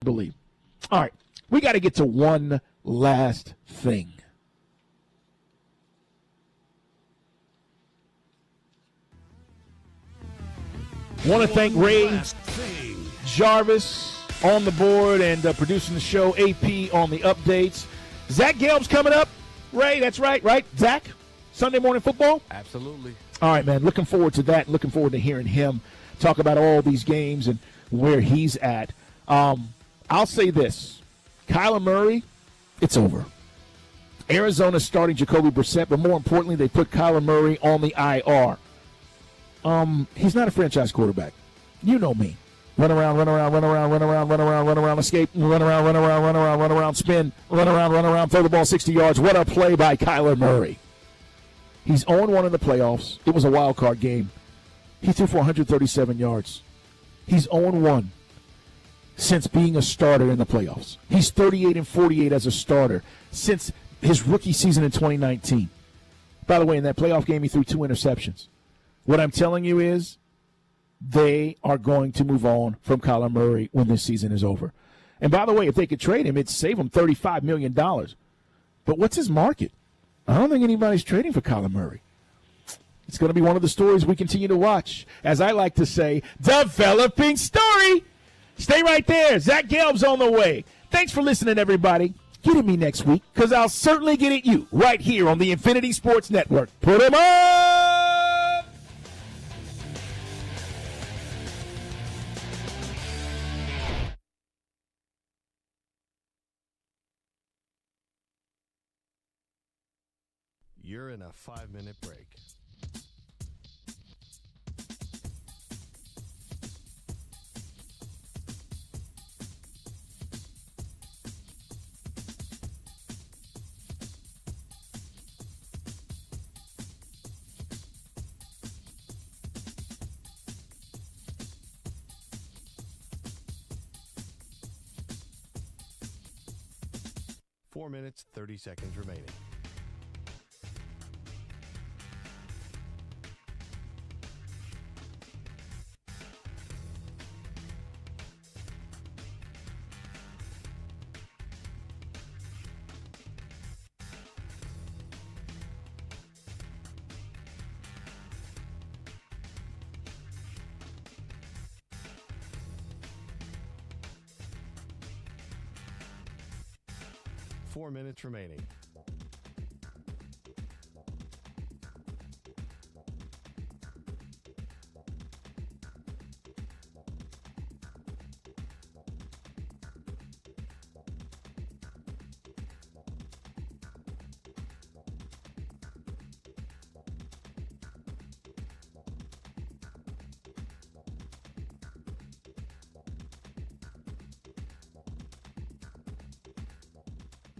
believe. All right, we got to get to one last thing. Want to thank Ray Jarvis on the board and producing the show, AP on the updates. Zach Gelb's coming up. Ray, that's right? Zach, Sunday Morning Football? Absolutely. All right, man, looking forward to that. Looking forward to hearing him talk about all these games and where he's at. I'll say this. Kyler Murray, it's over. Arizona's starting Jacoby Brissett, but more importantly, they put Kyler Murray on the IR. He's not a franchise quarterback. You know me. Run around, escape, run around, spin, run around, throw the ball 60 yards. What a play by Kyler Murray. He's 0-1 in the playoffs. It was a wild card game. He threw for 137 yards. He's 0-1 since being a starter in the playoffs. He's 38-48 as a starter since his rookie season in 2019. By the way, in that playoff game, he threw 2 interceptions. What I'm telling you is they are going to move on from Kyler Murray when this season is over. And by the way, if they could trade him, it'd save him $35 million. But what's his market? I don't think anybody's trading for Kyler Murray. It's going to be one of the stories we continue to watch. As I like to say, developing story. Stay right there. Zach Gelb's on the way. Thanks for listening, everybody. Get at me next week, because I'll certainly get at you right here on the Infinity Sports Network. Put 'em up! You're in a 5-minute break. Four minutes, 30 seconds remaining. Four minutes remaining.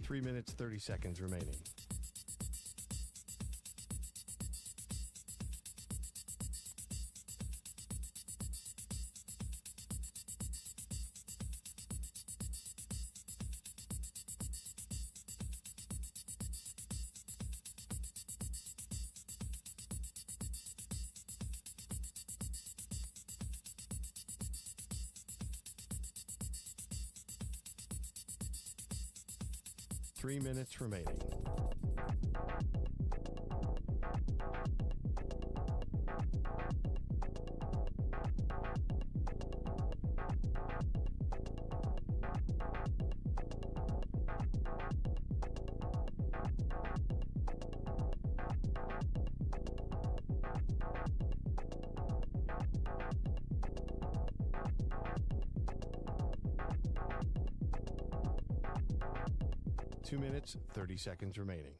Three minutes, 30 seconds remaining. Three minutes remaining. Two minutes, 30 seconds remaining.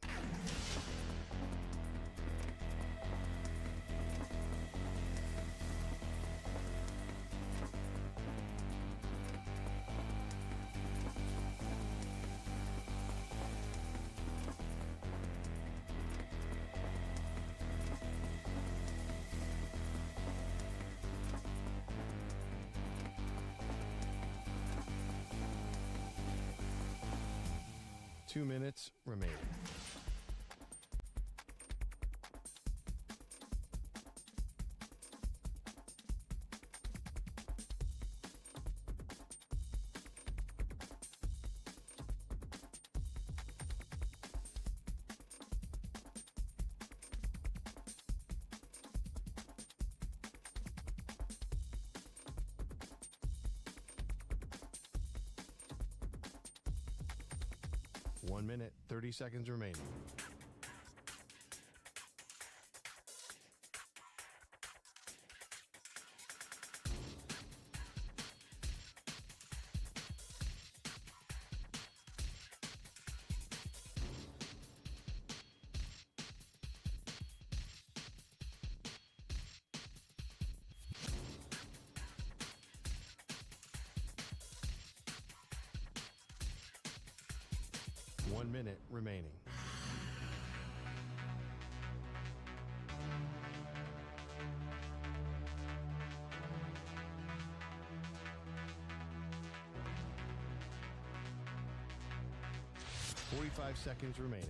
Two minutes remaining. 1 minute, 30 seconds remaining. One minute remaining. Forty-five seconds remaining.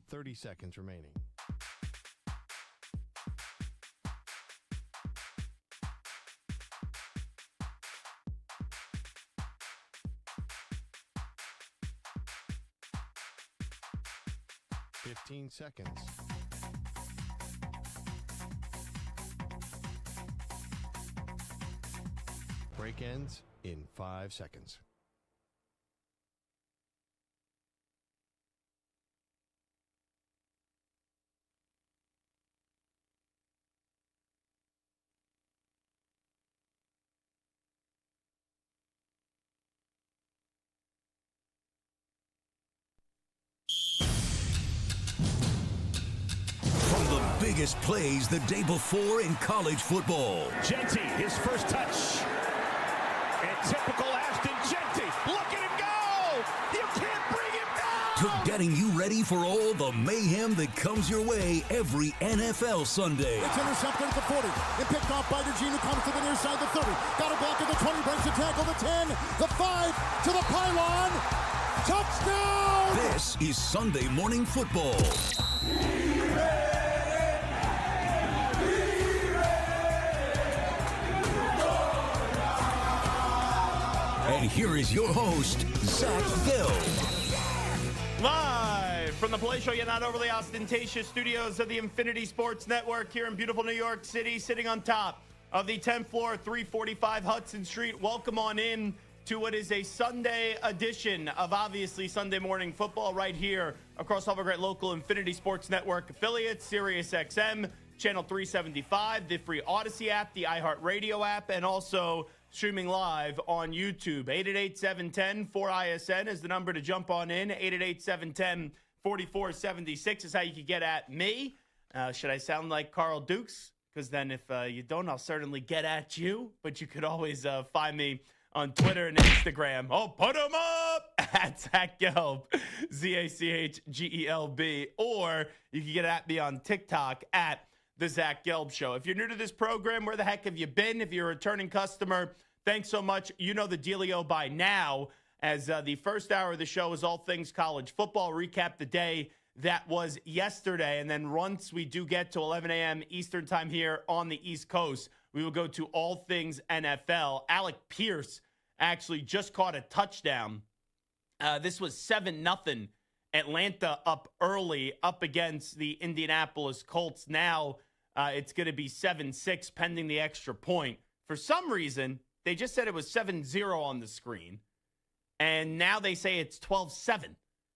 Thirty seconds remaining. Fifteen seconds. Break ends in 5 seconds. Biggest plays the day before in college football. Genty, his first touch. And typical Ashton Genty. Look at him go! You can't bring him down! To getting you ready for all the mayhem that comes your way every NFL Sunday. It's intercepted at the 40. And picked off by Eugene, who comes to the near side, the 30. Got it back at the 20, breaks the tackle, the 10, the 5, to the pylon. Touchdown! This is Sunday Morning Football. And here is your host, Zach Gelb. Live from the Play Show, yet not overly ostentatious studios of the Infinity Sports Network here in beautiful New York City, sitting on top of the 10th floor, 345 Hudson Street. Welcome on in to what is a Sunday edition of obviously Sunday Morning Football right here across all of our great local Infinity Sports Network affiliates, Sirius XM, Channel 375, the free Odyssey app, the iHeartRadio app, and also streaming live on YouTube. 888-710-4ISN is the number to jump on in. 888-710-4476 is how you can get at me. Should I sound like Carl Dukes? Because then if you don't, I'll certainly get at you. But you could always find me on Twitter and Instagram. Oh, put them up at Zach Gelb, ZACHGELB. Or you can get at me on TikTok at The Zach Gelb Show. If you're new to this program, where the heck have you been? If you're a returning customer, thanks so much. You know the dealio by now, as the first hour of the show is all things college football. Recap the day that was yesterday. And then once we do get to 11 a.m. Eastern time here on the East Coast, we will go to all things NFL. Alec Pierce actually just caught a touchdown. This was 7-0. Atlanta up early, up against the Indianapolis Colts. Now it's going to be 7-6 pending the extra point. For some reason, they just said it was 7-0 on the screen. And now they say it's 12-7.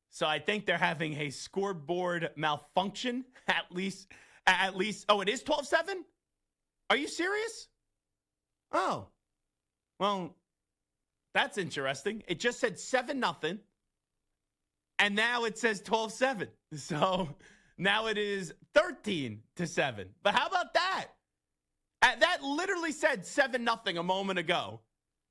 So I think they're having a scoreboard malfunction, at least. Oh, it is 12-7? Are you serious? Oh, well, that's interesting. It just said 7-0. And now it says 12-7. So now it is 13-7. But how about that? That literally said 7-0 a moment ago.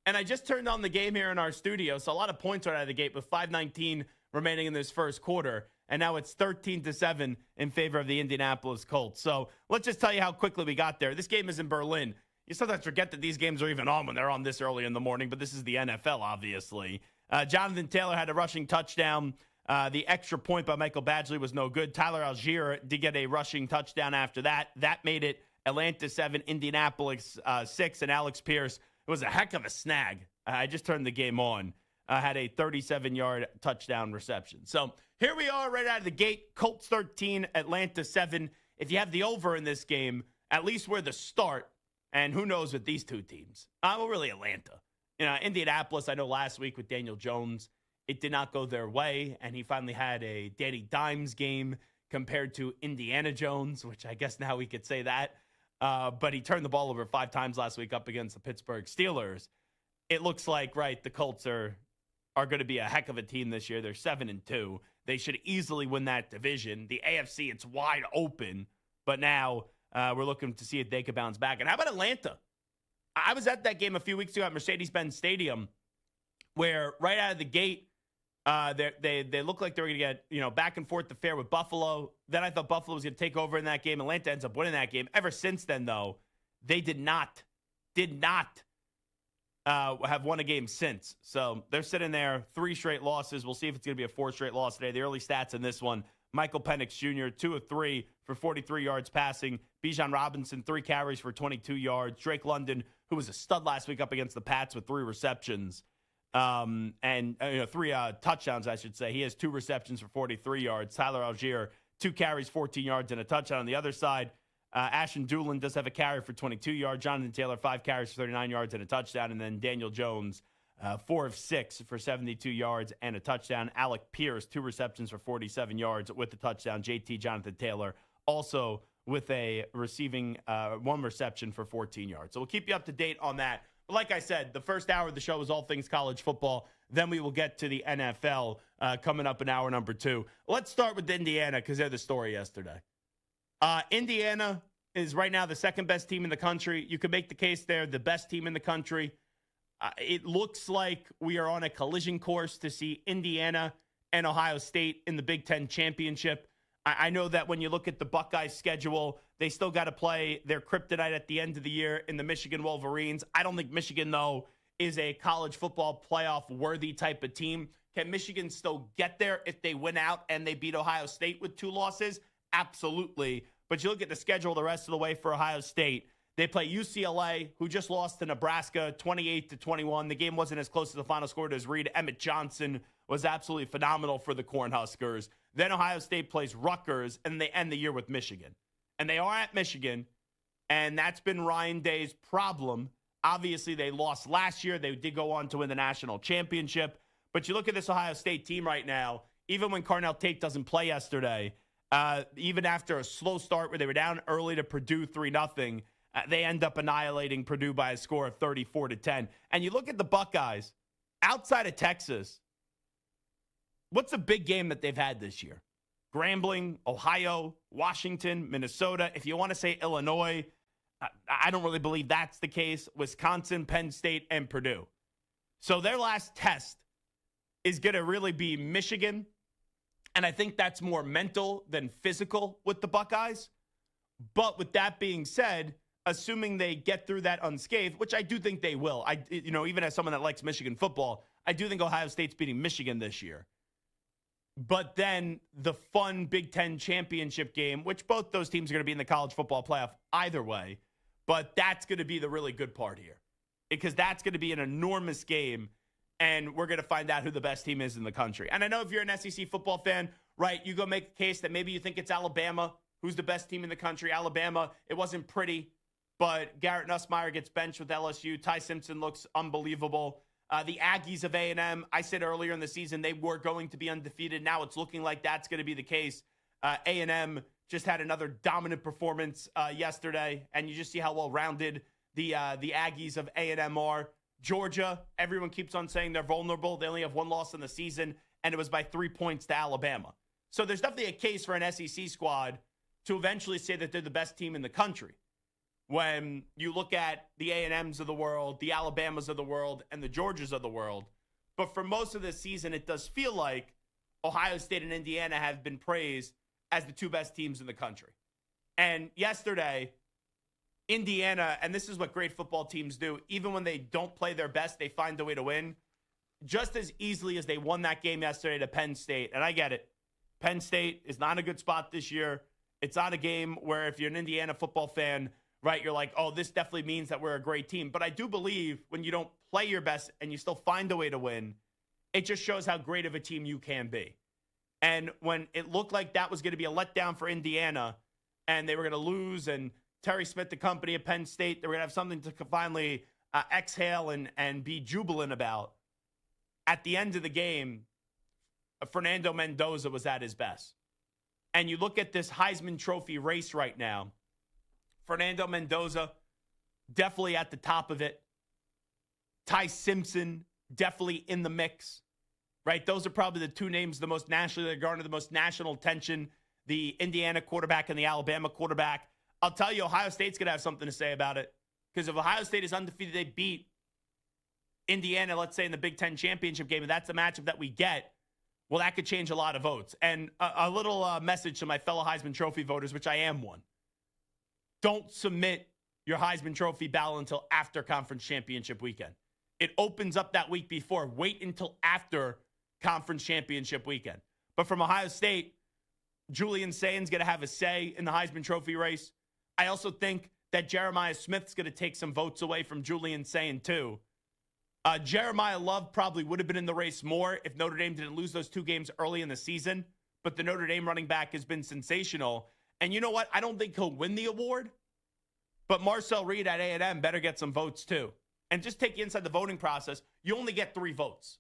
And I just turned on the game here in our studio. So a lot of points right out of the gate with 5:19 remaining in this first quarter. And now it's 13-7 in favor of the Indianapolis Colts. So let's just tell you how quickly we got there. This game is in Berlin. You sometimes forget that these games are even on when they're on this early in the morning. But this is the NFL, obviously. Jonathan Taylor had a rushing touchdown. The extra point by Michael Badgley was no good. Tyler Algier did get a rushing touchdown after that. That made it Atlanta 7, Indianapolis 6, and Alex Pierce. It was a heck of a snag. I just turned the game on. had a 37-yard touchdown reception. So here we are right out of the gate. Colts 13, Atlanta 7. If you have the over in this game, at least we're the start. And who knows with these two teams? Well, really Atlanta. Indianapolis, I know last week with Daniel Jones, it did not go their way. And he finally had a Danny Dimes game compared to Indiana Jones, which I guess now we could say that. But he turned the ball over 5 times last week up against the Pittsburgh Steelers. It looks like, right, the Colts are going to be a heck of a team this year. They're 7-2. They should easily win that division. The AFC, it's wide open. But now we're looking to see if they could bounce back. And how about Atlanta? I was at that game a few weeks ago at Mercedes-Benz Stadium where right out of the gate, they look like they were going to get back and forth the fair with Buffalo. Then I thought Buffalo was going to take over in that game. Atlanta ends up winning that game. Ever since then, though, they did not have won a game since. So they're sitting there, 3 straight losses. We'll see if it's going to be a 4th straight loss today. The early stats in this one, Michael Penix Jr., 2 of 3 for 43 yards passing. Bijan Robinson, 3 carries for 22 yards. Drake London, who was a stud last week up against the Pats with 3 receptions. 3 touchdowns, I should say. He has 2 receptions for 43 yards. Tyler Algier, 2 carries, 14 yards, and a touchdown. On the other side, Ashton Doolin does have a carry for 22 yards. Jonathan Taylor, 5 carries for 39 yards and a touchdown. And then Daniel Jones, 4 of 6 for 72 yards and a touchdown. Alec Pierce, 2 receptions for 47 yards with a touchdown. JT Jonathan Taylor also with a receiving 1 reception for 14 yards. So we'll keep you up to date on that. But like I said, the first hour of the show is all things college football. Then we will get to the NFL coming up in hour number 2. Let's start with Indiana because they're the story yesterday. Indiana is right now the 2nd best team in the country. You could make the case they're the best team in the country. It looks like we are on a collision course to see Indiana and Ohio State in the Big Ten championship. I know that when you look at the Buckeyes schedule, they still got to play their kryptonite at the end of the year in the Michigan Wolverines. I don't think Michigan, though, is a college football playoff worthy type of team. Can Michigan still get there if they win out and they beat Ohio State with 2 losses? Absolutely. But you look at the schedule the rest of the way for Ohio State. They play UCLA, who just lost to Nebraska 28-21. The game wasn't as close to the final score as Reed. Emmett Johnson was absolutely phenomenal for the Cornhuskers. Then Ohio State plays Rutgers, and they end the year with Michigan. And they are at Michigan, and that's been Ryan Day's problem. Obviously, they lost last year. They did go on to win the national championship. But you look at this Ohio State team right now, even when Carnell Tate doesn't play yesterday, even after a slow start where they were down early to Purdue 3-0, they end up annihilating Purdue by a score of 34-10. And you look at the Buckeyes, outside of Texas, what's a big game that they've had this year? Grambling, Ohio, Washington, Minnesota. If you want to say Illinois, I don't really believe that's the case. Wisconsin, Penn State, and Purdue. So their last test is going to really be Michigan. And I think that's more mental than physical with the Buckeyes. But with that being said, assuming they get through that unscathed, which I do think they will. Even as someone that likes Michigan football, I do think Ohio State's beating Michigan this year. But then the fun Big Ten championship game, which both those teams are going to be in the college football playoff either way, but that's going to be the really good part here because that's going to be an enormous game, and we're going to find out who the best team is in the country. And I know if you're an SEC football fan, right, you go make a case that maybe you think it's Alabama, who's the best team in the country. Alabama, it wasn't pretty, but Garrett Nussmeier gets benched with LSU. Ty Simpson looks unbelievable. The Aggies of A&M, I said earlier in the season they were going to be undefeated. Now it's looking like that's going to be the case. A&M just had another dominant performance yesterday, and you just see how well-rounded the Aggies of A&M are. Georgia, everyone keeps on saying they're vulnerable. They only have 1 loss in the season, and it was by 3 points to Alabama. So there's definitely a case for an SEC squad to eventually say that they're the best team in the country. When you look at the A&Ms of the world, the Alabamas of the world, and the Georgias of the world. But for most of this season, it does feel like Ohio State and Indiana have been praised as the 2 best teams in the country. And yesterday, Indiana, and this is what great football teams do, even when they don't play their best, they find a way to win. Just as easily as they won that game yesterday to Penn State. And I get it. Penn State is not in a good spot this year. It's not a game where if you're an Indiana football fan, right, you're like, oh, this definitely means that we're a great team. But I do believe when you don't play your best and you still find a way to win, It just shows how great of a team you can be. And when it looked like that was going to be a letdown for Indiana and they were going to lose, and Terry Smith, the company at Penn State, they were going to have something to finally exhale and be jubilant about, at the end of the game, Fernando Mendoza was at his best. And you look at this Heisman Trophy race right now, Fernando Mendoza definitely at the top of it. Ty Simpson definitely in the mix, right? Those are probably the two names the most nationally, that garner the most national attention, the Indiana quarterback and the Alabama quarterback. I'll tell you, Ohio State's going to have something to say about it, because if Ohio State is undefeated, they beat Indiana, let's say in the Big Ten championship game, and that's the matchup that we get, well, that could change a lot of votes. And a little message to my fellow Heisman Trophy voters, which I am one. Don't submit your Heisman Trophy ballot until after conference championship weekend. It opens up that week before. Wait until after conference championship weekend. But from Ohio State, Julian Sain's going to have a say in the Heisman Trophy race. I also think that Jeremiah Smith's going to take some votes away from Julian Sain, too. Jeremiah Love probably would have been in the race more if Notre Dame didn't lose those two games early in the season. But the Notre Dame running back has been sensational. And you know what? I don't think he'll win the award. But Marcel Reed at A&M better get some votes, too. And just take you inside the voting process. You only get 3 votes.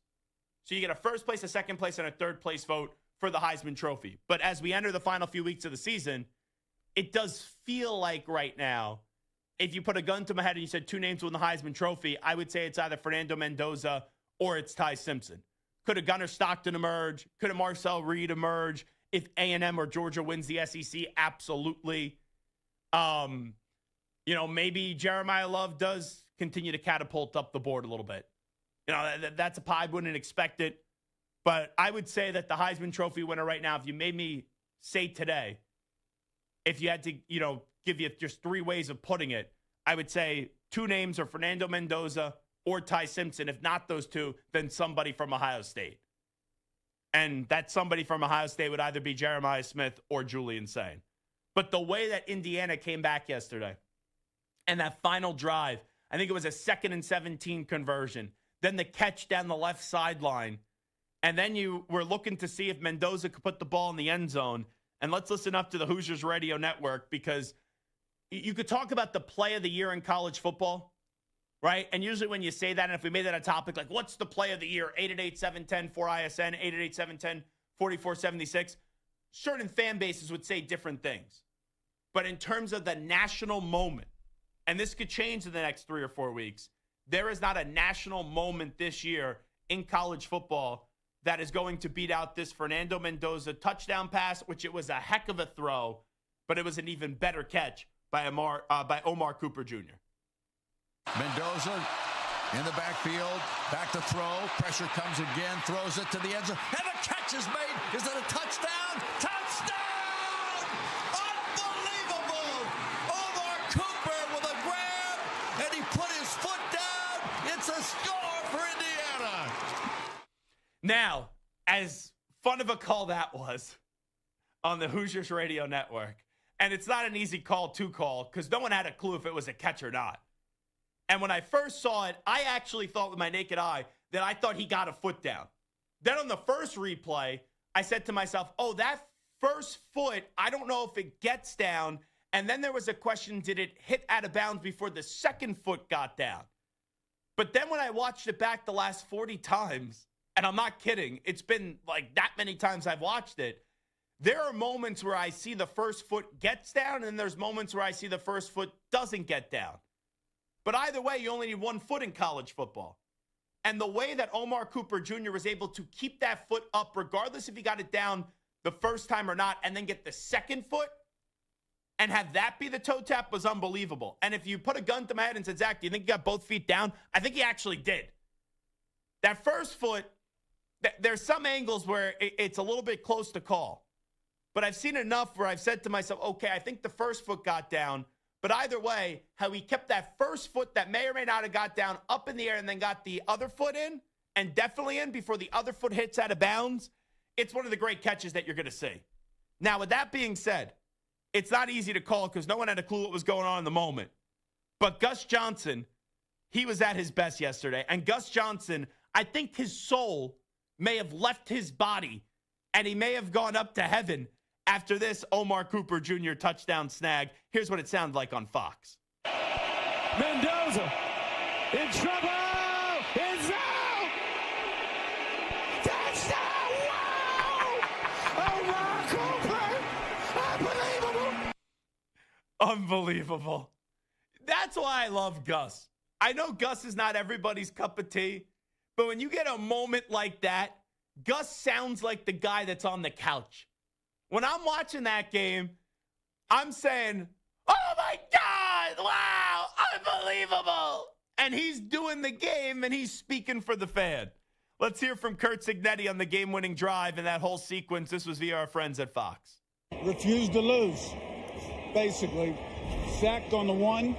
So you get a first place, a second place, and a third place vote for the Heisman Trophy. But as we enter the final few weeks of the season, it does feel like right now, if you put a gun to my head and you said 2 names to win the Heisman Trophy, I would say it's either Fernando Mendoza or it's Ty Simpson. Could a Gunnar Stockton emerge? Could a Marcel Reed emerge? If A&M or Georgia wins the SEC, absolutely. Maybe Jeremiah Love does continue to catapult up the board a little bit. That's a pie. I wouldn't expect it. But I would say that the Heisman Trophy winner right now, if you made me say today, if you had to, give you just 3 ways of putting it, I would say 2 names are Fernando Mendoza or Ty Simpson. If not those 2, then somebody from Ohio State. And that somebody from Ohio State would either be Jeremiah Smith or Julian Sain. But the way that Indiana came back yesterday and that final drive, I think it was a 2nd and 17 conversion, then the catch down the left sideline, and then you were looking to see if Mendoza could put the ball in the end zone. And let's listen up to the Hoosiers Radio Network, because you could talk about the play of the year in college football, right? And usually when you say that, and if we made that a topic, like what's the play of the year, 888-710-4ISN, 888-710-4476, certain fan bases would say different things. But in terms of the national moment, and this could change in the next 3 or 4 weeks, there is not a national moment this year in college football that is going to beat out this Fernando Mendoza touchdown pass, which it was a heck of a throw, but it was an even better catch by Omar Cooper Jr. Mendoza in the backfield, back to throw. Pressure comes again, throws it to the end zone, and the catch is made. Is it a touchdown? Touchdown! Unbelievable! Omar Cooper with a grab, and he put his foot down. It's a score for Indiana. Now, as fun of a call that was on the Hoosiers Radio Network, and it's not an easy call to call because no one had a clue if it was a catch or not. And when I first saw it, I actually thought with my naked eye that I thought he got a foot down. Then on the first replay, I said to myself, oh, that first foot, I don't know if it gets down. And then there was a question, did it hit out of bounds before the second foot got down? But then when I watched it back the last 40 times, and I'm not kidding, it's been like that many times I've watched it, there are moments where I see the first foot gets down, and there's moments where I see the first foot doesn't get down. But either way, you only need 1 foot in college football. And the way that Omar Cooper Jr. was able to keep that foot up, regardless if he got it down the first time or not, and then get the second foot and have that be the toe tap was unbelievable. And if you put a gun to my head and said, Zach, do you think you got both feet down? I think he actually did. That first foot, there's some angles where it's a little bit close to call. But I've seen enough where I've said to myself, okay, I think the first foot got down. But either way, how he kept that first foot that may or may not have got down up in the air and then got the other foot in, and definitely in before the other foot hits out of bounds, it's one of the great catches that you're going to see. Now, with that being said, it's not easy to call because no one had a clue what was going on in the moment. But Gus Johnson, he was at his best yesterday. And Gus Johnson, I think his soul may have left his body and he may have gone up to heaven after this Omar Cooper Jr. touchdown snag. Here's what it sounded like on Fox. Mendoza in trouble. It's out. Touchdown. Wow. Omar Cooper. Unbelievable. Unbelievable. That's why I love Gus. I know Gus is not everybody's cup of tea, but when you get a moment like that, Gus sounds like the guy that's on the couch. When I'm watching that game, I'm saying, oh my God, wow, unbelievable. And he's doing the game and he's speaking for the fan. Let's hear from Curt Cignetti on the game-winning drive and that whole sequence. This was via our friends at Fox. Refused to lose, basically. Sacked on the one.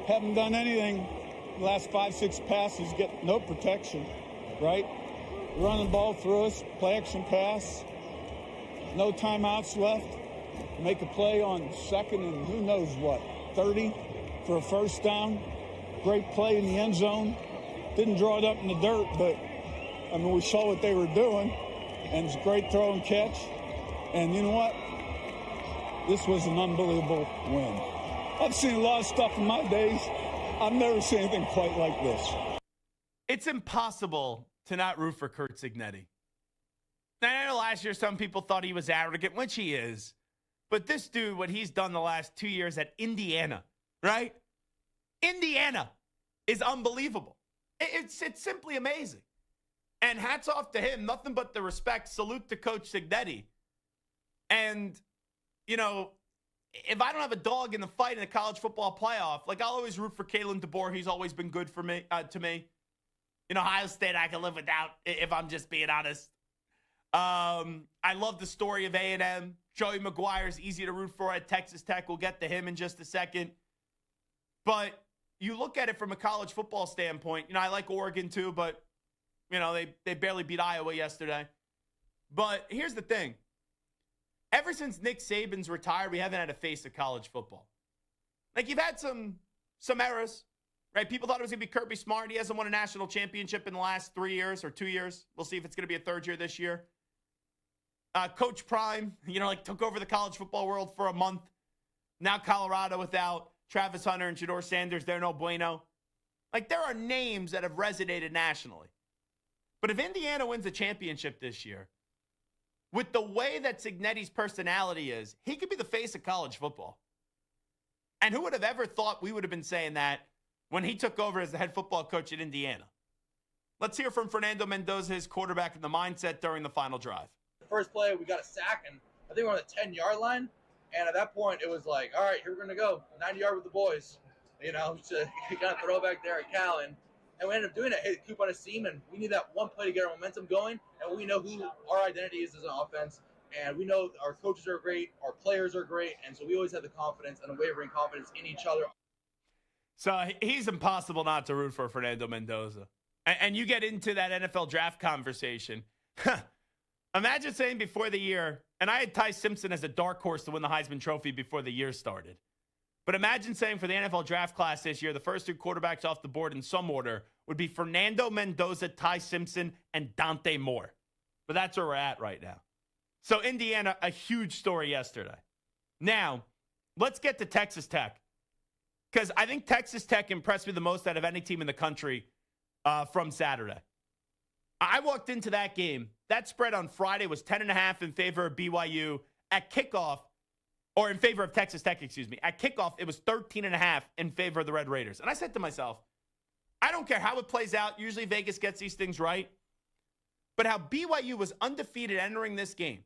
Haven't done anything the last 5-6 passes. Get no protection, right? Running the ball through us, play action pass. No timeouts left. Make a play on second and who knows what, 30 for a first down. Great play in the end zone. Didn't draw it up in the dirt, but, I mean, we saw what they were doing. And it's a great throw and catch. And you know what? This was an unbelievable win. I've seen a lot of stuff in my days. I've never seen anything quite like this. It's impossible to not root for Curt Cignetti. I know last year some people thought he was arrogant, which he is. But this dude, what he's done the last 2 years at Indiana, right? Indiana is unbelievable. It's simply amazing. And hats off to him. Nothing but the respect. Salute to Coach Cignetti. And, you know, if I don't have a dog in the fight in the college football playoff, like I'll always root for Kalen DeBoer. He's always been good for me, to me. You know, Ohio State I can live without, if I'm just being honest. I love the story of A&M. Joey McGuire's easy to root for at Texas Tech. We'll get to him in just a second. But you look at it from a college football standpoint. You know, I like Oregon too, but, you know, they barely beat Iowa yesterday. But here's the thing. Ever since Nick Saban's retired, we haven't had a face of college football. Like, you've had some errors, right? People thought it was going to be Kirby Smart. He hasn't won a national championship in the last 3 years or 2 years. We'll see if it's going to be a third year this year. Coach Prime, you know, like took over the college football world for a month. Now Colorado without Travis Hunter and Shedeur Sanders, they're no bueno. Like, there are names that have resonated nationally. But if Indiana wins a championship this year, with the way that Cignetti's personality is, he could be the face of college football. And who would have ever thought we would have been saying that when he took over as the head football coach at Indiana? Let's hear from Fernando Mendoza, his quarterback, in the mindset during the final drive. The first play, we got a sack, and I think we're on the 10-yard line. And at that point, it was like, all right, here we're going to go. 90-yard with the boys. You know, to kind of throw back there at Callan. And we ended up doing it. Hit Coop on a seam, and we need that one play to get our momentum going. And we know who our identity is as an offense. And we know our coaches are great, our players are great. And so we always have the confidence and unwavering confidence in each other. So he's impossible not to root for Fernando Mendoza. And you get into that NFL draft conversation. Imagine saying before the year, and I had Ty Simpson as a dark horse to win the Heisman Trophy before the year started. But imagine saying for the NFL draft class this year, the first two quarterbacks off the board in some order would be Fernando Mendoza, Ty Simpson, and Dante Moore. But that's where we're at right now. So Indiana, a huge story yesterday. Now, let's get to Texas Tech. Because I think Texas Tech impressed me the most out of any team in the country from Saturday. I walked into that game. That spread on Friday was 10.5 in favor of BYU. At kickoff, or in favor of Texas Tech, excuse me. At kickoff, it was 13.5 in favor of the Red Raiders. And I said to myself, I don't care how it plays out. Usually Vegas gets these things right. But how BYU was undefeated entering this game,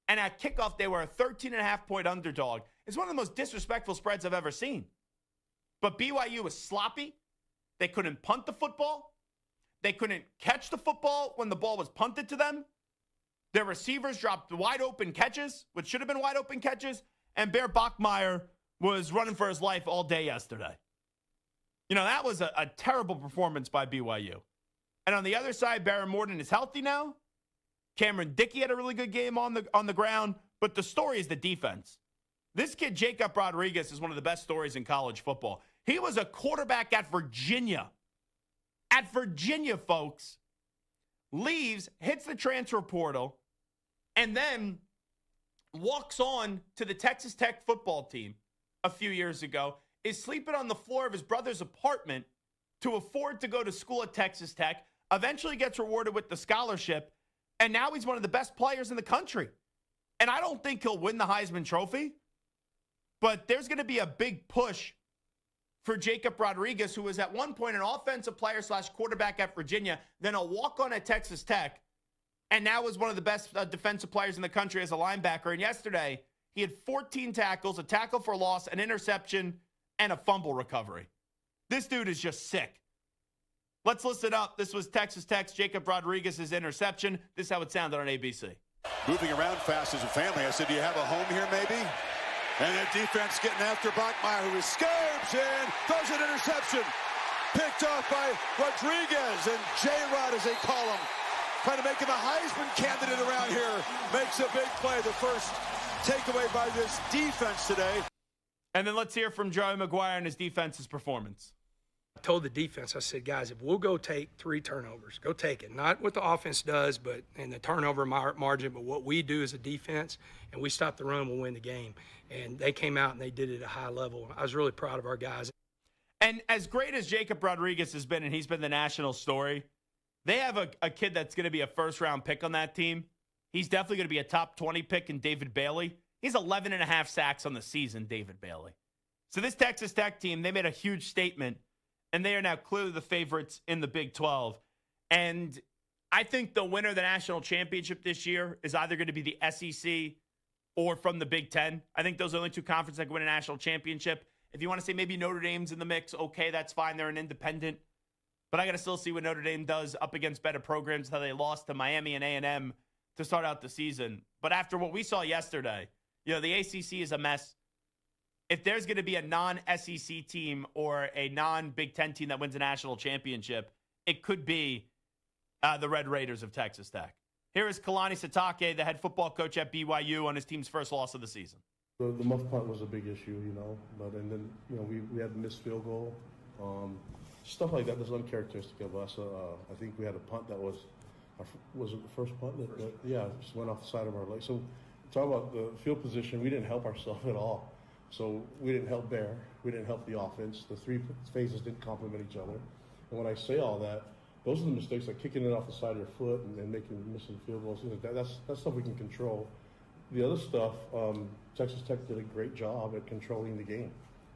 and at kickoff they were a 13.5-point underdog, is one of the most disrespectful spreads I've ever seen. But BYU was sloppy. They couldn't punt the football. They couldn't catch the football when the ball was punted to them. Their receivers dropped wide open catches, which should have been wide open catches. And Bear Bachmeier was running for his life all day yesterday. You know, that was a terrible performance by BYU. And on the other side, Baron Morton is healthy now. Cameron Dickey had a really good game on the ground. But the story is the defense. This kid, Jacob Rodriguez, is one of the best stories in college football. He was a quarterback at Virginia. At Virginia, folks. leaves, hits the transfer portal, and then walks on to the Texas Tech football team a few years ago, is sleeping on the floor of his brother's apartment to afford to go to school at Texas Tech, eventually gets rewarded with the scholarship, and now he's one of the best players in the country. And I don't think he'll win the Heisman Trophy, but there's going to be a big push for Jacob Rodriguez, who was at one point an offensive player / quarterback at Virginia, then a walk-on at Texas Tech, and now is one of the best defensive players in the country as a linebacker. And yesterday, he had 14 tackles, a tackle for loss, an interception, and a fumble recovery. This dude is just sick. Let's listen up. This was Texas Tech's Jacob Rodriguez's interception. This is how it sounded on ABC. Moving around fast as a family. I said, do you have a home here maybe? And that defense getting after Bachmeier, who escapes and throws an interception. Picked off by Rodriguez, and J-Rod, as they call him, trying to make him a Heisman candidate around here. Makes a big play. The first takeaway by this defense today. And then let's hear from Joey McGuire and his defense's performance. I told the defense, I said, guys, if we'll go take 3 turnovers, go take it. Not what the offense does, but in the turnover margin, but what we do as a defense, and we stop the run, we'll win the game. And they came out and they did it at a high level. I was really proud of our guys. And as great as Jacob Rodriguez has been, and he's been the national story, they have a kid that's going to be a first-round pick on that team. He's definitely going to be a top 20 pick in David Bailey. He's 11 and a half sacks on the season, David Bailey. So this Texas Tech team, they made a huge statement, and they are now clearly the favorites in the Big 12. And I think the winner of the national championship this year is either going to be the SEC or from the Big 10. I think those are the only 2 conferences that can win a national championship. If you want to say maybe Notre Dame's in the mix, okay, that's fine. They're an independent. But I got to still see what Notre Dame does up against better programs, how they lost to Miami and A&M to start out the season. But after what we saw yesterday, you know, the ACC is a mess. If there's going to be a non-SEC team or a non-Big Ten team that wins a national championship, it could be the Red Raiders of Texas Tech. Here is Kalani Sitake, the head football coach at BYU, on his team's first loss of the season. The muff punt was a big issue, you know, and then, you know, we had a missed field goal. Stuff like that is uncharacteristic of us. I think we had a punt that was it the first punt? Just went off the side of our leg. So talk about the field position, we didn't help ourselves at all. So we didn't help Bear. We didn't help the offense. The 3 phases didn't complement each other. And when I say all that, those are the mistakes, like kicking it off the side of your foot and missing field goals. That's stuff we can control. The other stuff, Texas Tech did a great job at controlling the game.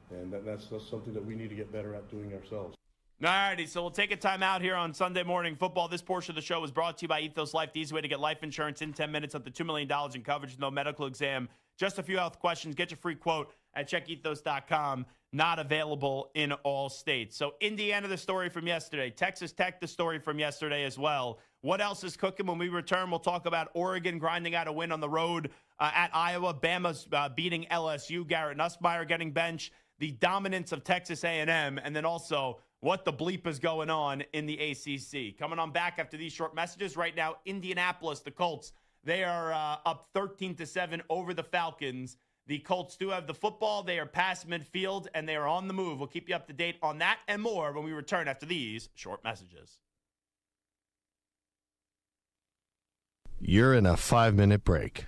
And that's something that we need to get better at doing ourselves. All righty, so we'll take a time out here on Sunday Morning Football. This portion of the show is brought to you by Ethos Life, the easy way to get life insurance in 10 minutes, up to $2 million in coverage, no medical exam. Just a few health questions. Get your free quote at checkethos.com. Not available in all states. So Indiana, the story from yesterday. Texas Tech, the story from yesterday as well. What else is cooking? When we return, we'll talk about Oregon grinding out a win on the road at Iowa. Bama's beating LSU. Garrett Nussmeier getting benched. The dominance of Texas A&M. And then also what the bleep is going on in the ACC. Coming on back after these short messages. Right now, Indianapolis, the Colts, they are up 13-7 over the Falcons. The Colts do have the football. They are past midfield, and they are on the move. We'll keep you up to date on that and more when we return after these short messages. You're in a 5-minute break.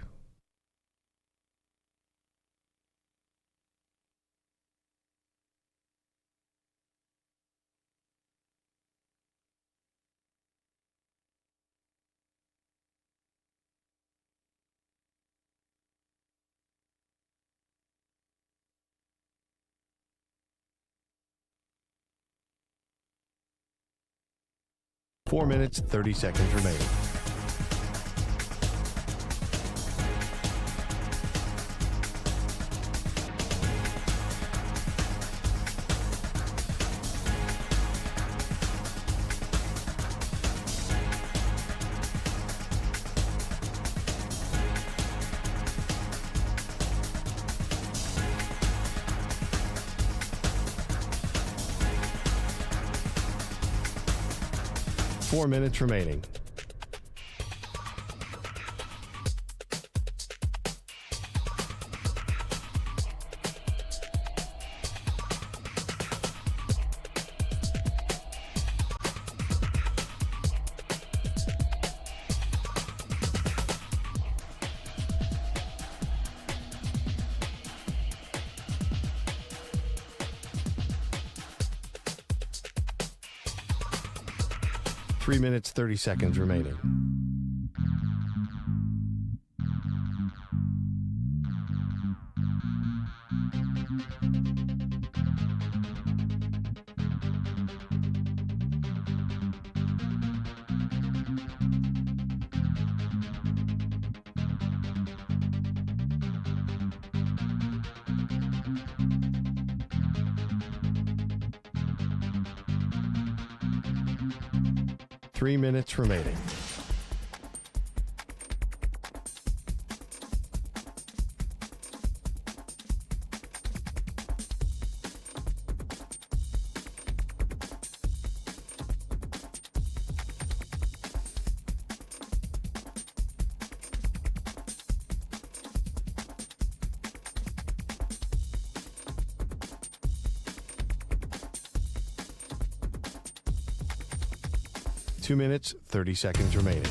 Four minutes, 30 seconds remaining. Four minutes remaining. 3 minutes, 30 seconds remaining. Three minutes remaining. Two minutes, 30 seconds remaining.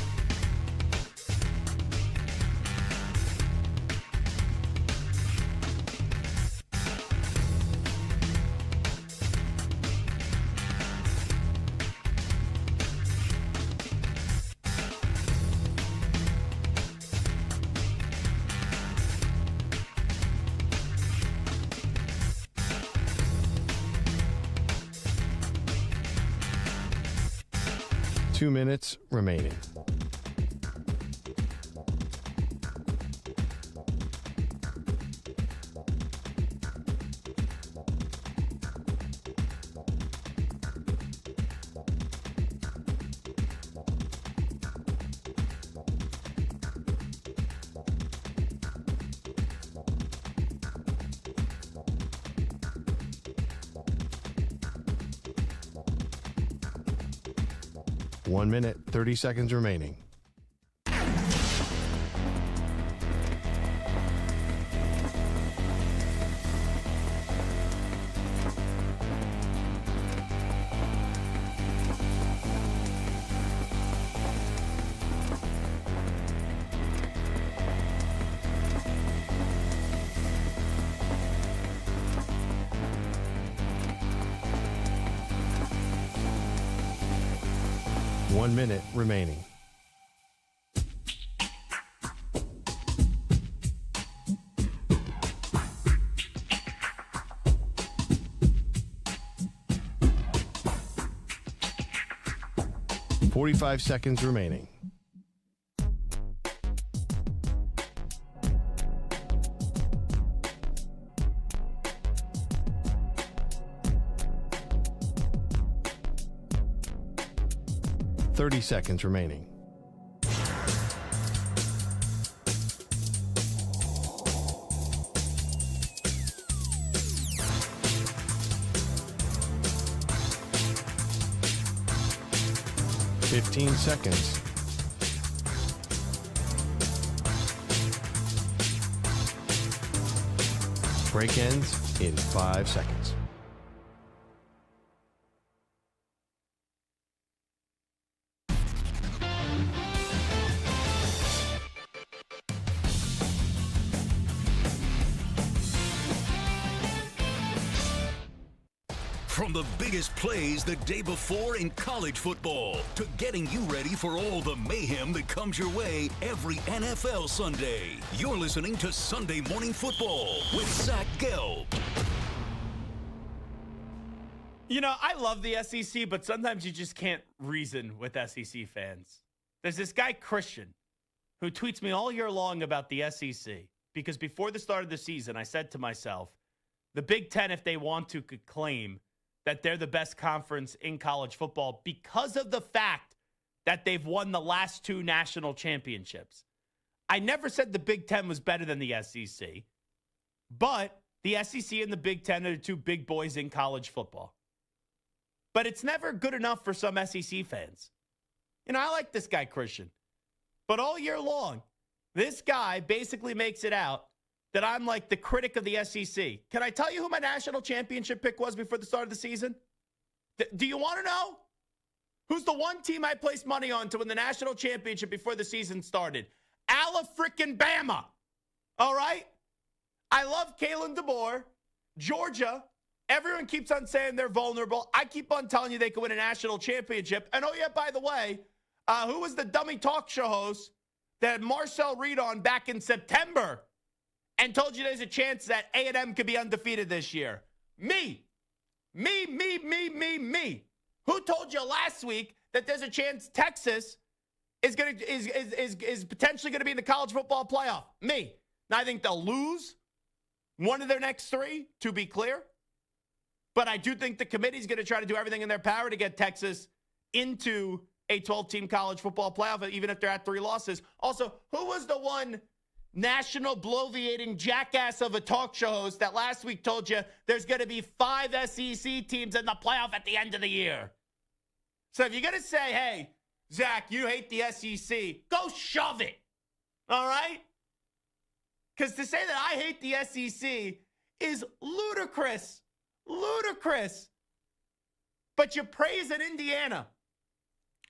Two minutes remaining. One minute, 30 seconds remaining. One minute remaining. .45 seconds remaining. .30 seconds remaining. .15 seconds. Break ends in 5 seconds. From the biggest plays the day before in college football to getting you ready for all the mayhem that comes your way every NFL Sunday. You're listening to Sunday Morning Football with Zach Gelb. You know, I love the SEC, but sometimes you just can't reason with SEC fans. There's this guy, Christian, who tweets me all year long about the SEC because before the start of the season, I said to myself, the Big Ten, if they want to, could claim that they're the best conference in college football because of the fact that they've won the last 2 national championships. I never said the Big Ten was better than the SEC, but the SEC and the Big Ten are the 2 big boys in college football. But it's never good enough for some SEC fans. You know, I like this guy, Christian. But all year long, this guy basically makes it out that I'm like the critic of the SEC. Can I tell you who my national championship pick was before the start of the season? Do you want to know? Who's the one team I placed money on to win the national championship before the season started? Alabama. All right? I love Kalen DeBoer. Georgia Everyone keeps on saying they're vulnerable. I keep on telling you they could win a national championship. And, oh, yeah, by the way, who was the dummy talk show host that had Marcel Reed on back in September and told you there's a chance that A&M could be undefeated this year? Me. Who told you last week that there's a chance Texas is potentially going to be in the college football playoff? Me. Now, I think they'll lose one of their next three, to be clear. But I do think the committee's going to try to do everything in their power to get Texas into a 12-team college football playoff, even if they're at 3 losses. Also, who was the one national bloviating jackass of a talk show host that last week told you there's going to be 5 SEC teams in the playoff at the end of the year? So if you're going to say, hey, Zach, you hate the SEC, go shove it. All right? Because to say that I hate the SEC is ludicrous. Ludicrous. But you praise in Indiana.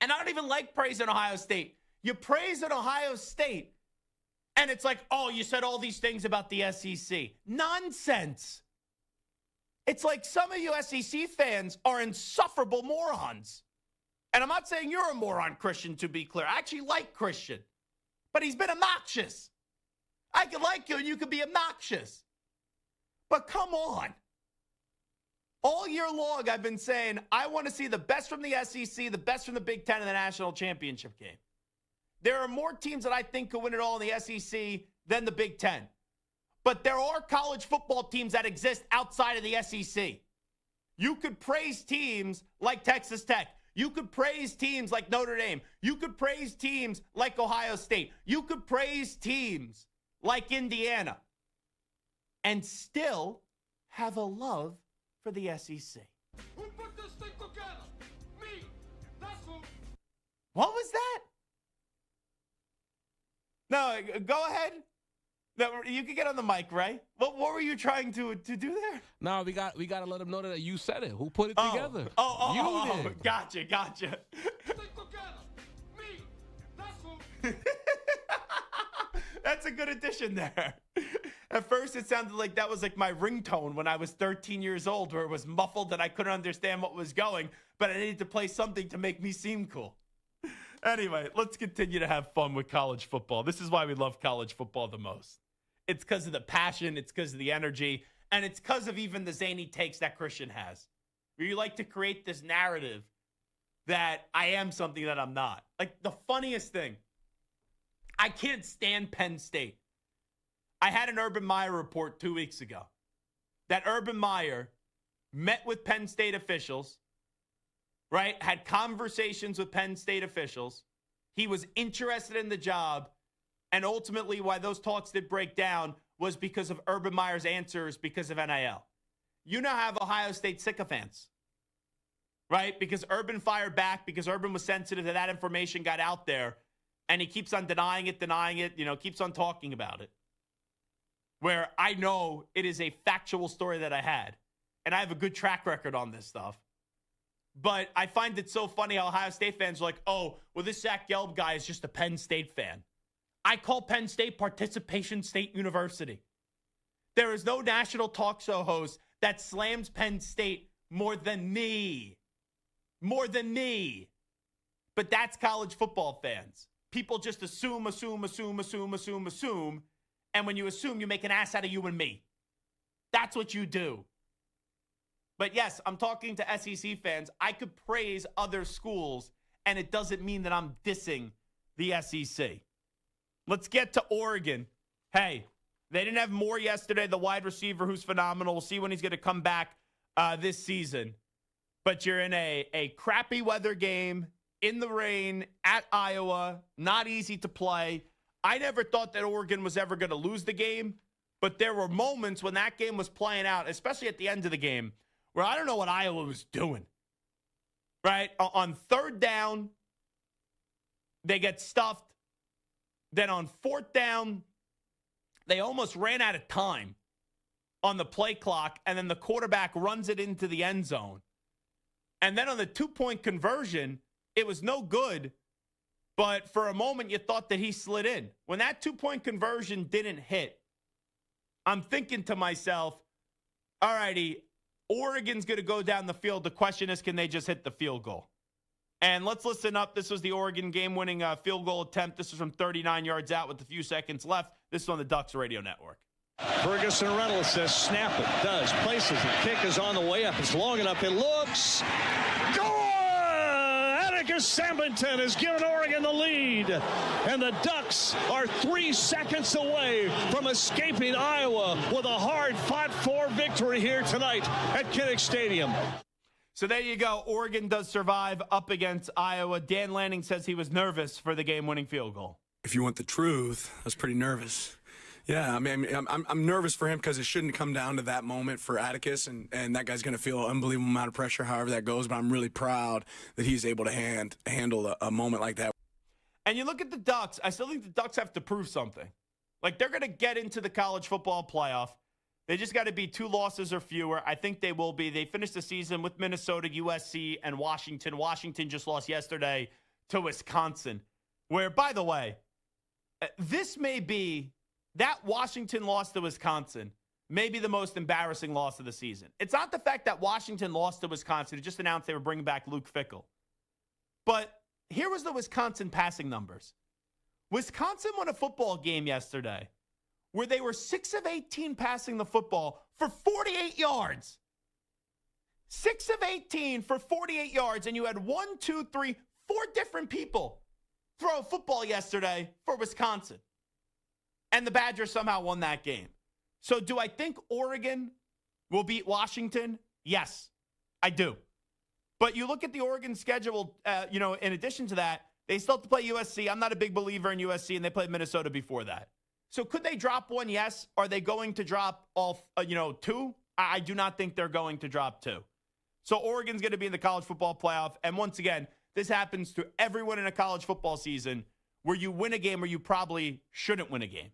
And I don't even like praising Ohio State. You praise in Ohio State. And it's like, oh, you said all these things about the SEC. Nonsense. It's like some of you SEC fans are insufferable morons. And I'm not saying you're a moron, Christian, to be clear. I actually like Christian. But he's been obnoxious. I could like you and you could be obnoxious. But come on. All year long, I've been saying, I want to see the best from the SEC, the best from the Big Ten in the national championship game. There are more teams that I think could win it all in the SEC than the Big Ten. But there are college football teams that exist outside of the SEC. You could praise teams like Texas Tech. You could praise teams like Notre Dame. You could praise teams like Ohio State. You could praise teams like Indiana. And still have a love for the SEC. Who put this thing together? Me. That's who. What was that? No, go ahead. No, you can get on the mic, Ray. What were you trying to do there? No, we got to let them know that you said it. Who put it together? You did. Gotcha. Stick together. Me. That's who. That's a good addition there. At first, it sounded like that was like my ringtone when I was 13 years old, where it was muffled and I couldn't understand what was going, but I needed to play something to make me seem cool. Anyway, let's continue to have fun with college football. This is why we love college football the most. It's because of the passion, it's because of the energy, and it's because of even the zany takes that Christian has. Where you like to create this narrative that I am something that I'm not. Like, the funniest thing, I can't stand Penn State. I had an Urban Meyer report 2 weeks ago that Urban Meyer met with Penn State officials, right? Had conversations with Penn State officials. He was interested in the job. And ultimately, why those talks did break down was because of Urban Meyer's answers because of NIL. You now have Ohio State sycophants, right? Because Urban fired back, because Urban was sensitive that that information got out there. And he keeps on denying it, keeps on talking about it. Where I know it is a factual story that I had. And I have a good track record on this stuff. But I find it so funny how Ohio State fans are like, oh, well, this Zach Gelb guy is just a Penn State fan. I call Penn State Participation State University. There is no national talk show host that slams Penn State more than me. More than me. But that's college football fans. People just assume. And when you assume, you make an ass out of you and me. That's what you do. But yes, I'm talking to SEC fans. I could praise other schools, and it doesn't mean that I'm dissing the SEC. Let's get to Oregon. Hey, they didn't have Moore yesterday, the wide receiver who's phenomenal. We'll see when he's going to come back this season. But you're in a crappy weather game, in the rain, at Iowa, not easy to play. I never thought that Oregon was ever going to lose the game, but there were moments when that game was playing out, especially at the end of the game, where I don't know what Iowa was doing. Right? On third down, they get stuffed. Then on fourth down, they almost ran out of time on the play clock, and then the quarterback runs it into the end zone. And then on the 2-point conversion, it was no good, but for a moment you thought that he slid in. When that 2-point conversion didn't hit, I'm thinking to myself, all righty, Oregon's going to go down the field. The question is, can they just hit the field goal? And let's listen up. This was the Oregon game-winning field goal attempt. This was from 39 yards out with a few seconds left. This is on the Ducks Radio Network. Ferguson Reynolds says snap it. Does. Places it. Kick is on the way up. It's long enough. It looks. Go! Atticus Sambington has given Oregon the lead. And the Ducks are 3 seconds away from escaping Iowa with a hard fought-for victory here tonight at Kinnick Stadium. So there you go. Oregon does survive up against Iowa. Dan Lanning says he was nervous for the game-winning field goal. If you want the truth, I was pretty nervous. Yeah, I mean, I'm nervous for him because it shouldn't come down to that moment for Atticus, and that guy's going to feel an unbelievable amount of pressure however that goes, but I'm really proud that he's able to handle a moment like that. And you look at the Ducks, I still think the Ducks have to prove something. Like, they're going to get into the college football playoff. They just got to be 2 losses or fewer. I think they will be. They finished the season with Minnesota, USC, and Washington. Washington just lost yesterday to Wisconsin, where, by the way, this may be that Washington loss to Wisconsin may be the most embarrassing loss of the season. It's not the fact that Washington lost to Wisconsin. It just announced they were bringing back Luke Fickell. But here was the Wisconsin passing numbers. Wisconsin won a football game yesterday where they were 6 of 18 passing the football for 48 yards. 6 of 18 for 48 yards, and you had 4 different people throw a football yesterday for Wisconsin. And the Badgers somehow won that game. So do I think Oregon will beat Washington? Yes, I do. But you look at the Oregon schedule, in addition to that, they still have to play USC. I'm not a big believer in USC, and they played Minnesota before that. So could they drop one? Yes. Are they going to drop all, 2? I do not think they're going to drop 2. So Oregon's going to be in the college football playoff. And once again, this happens to everyone in a college football season where you win a game where you probably shouldn't win a game.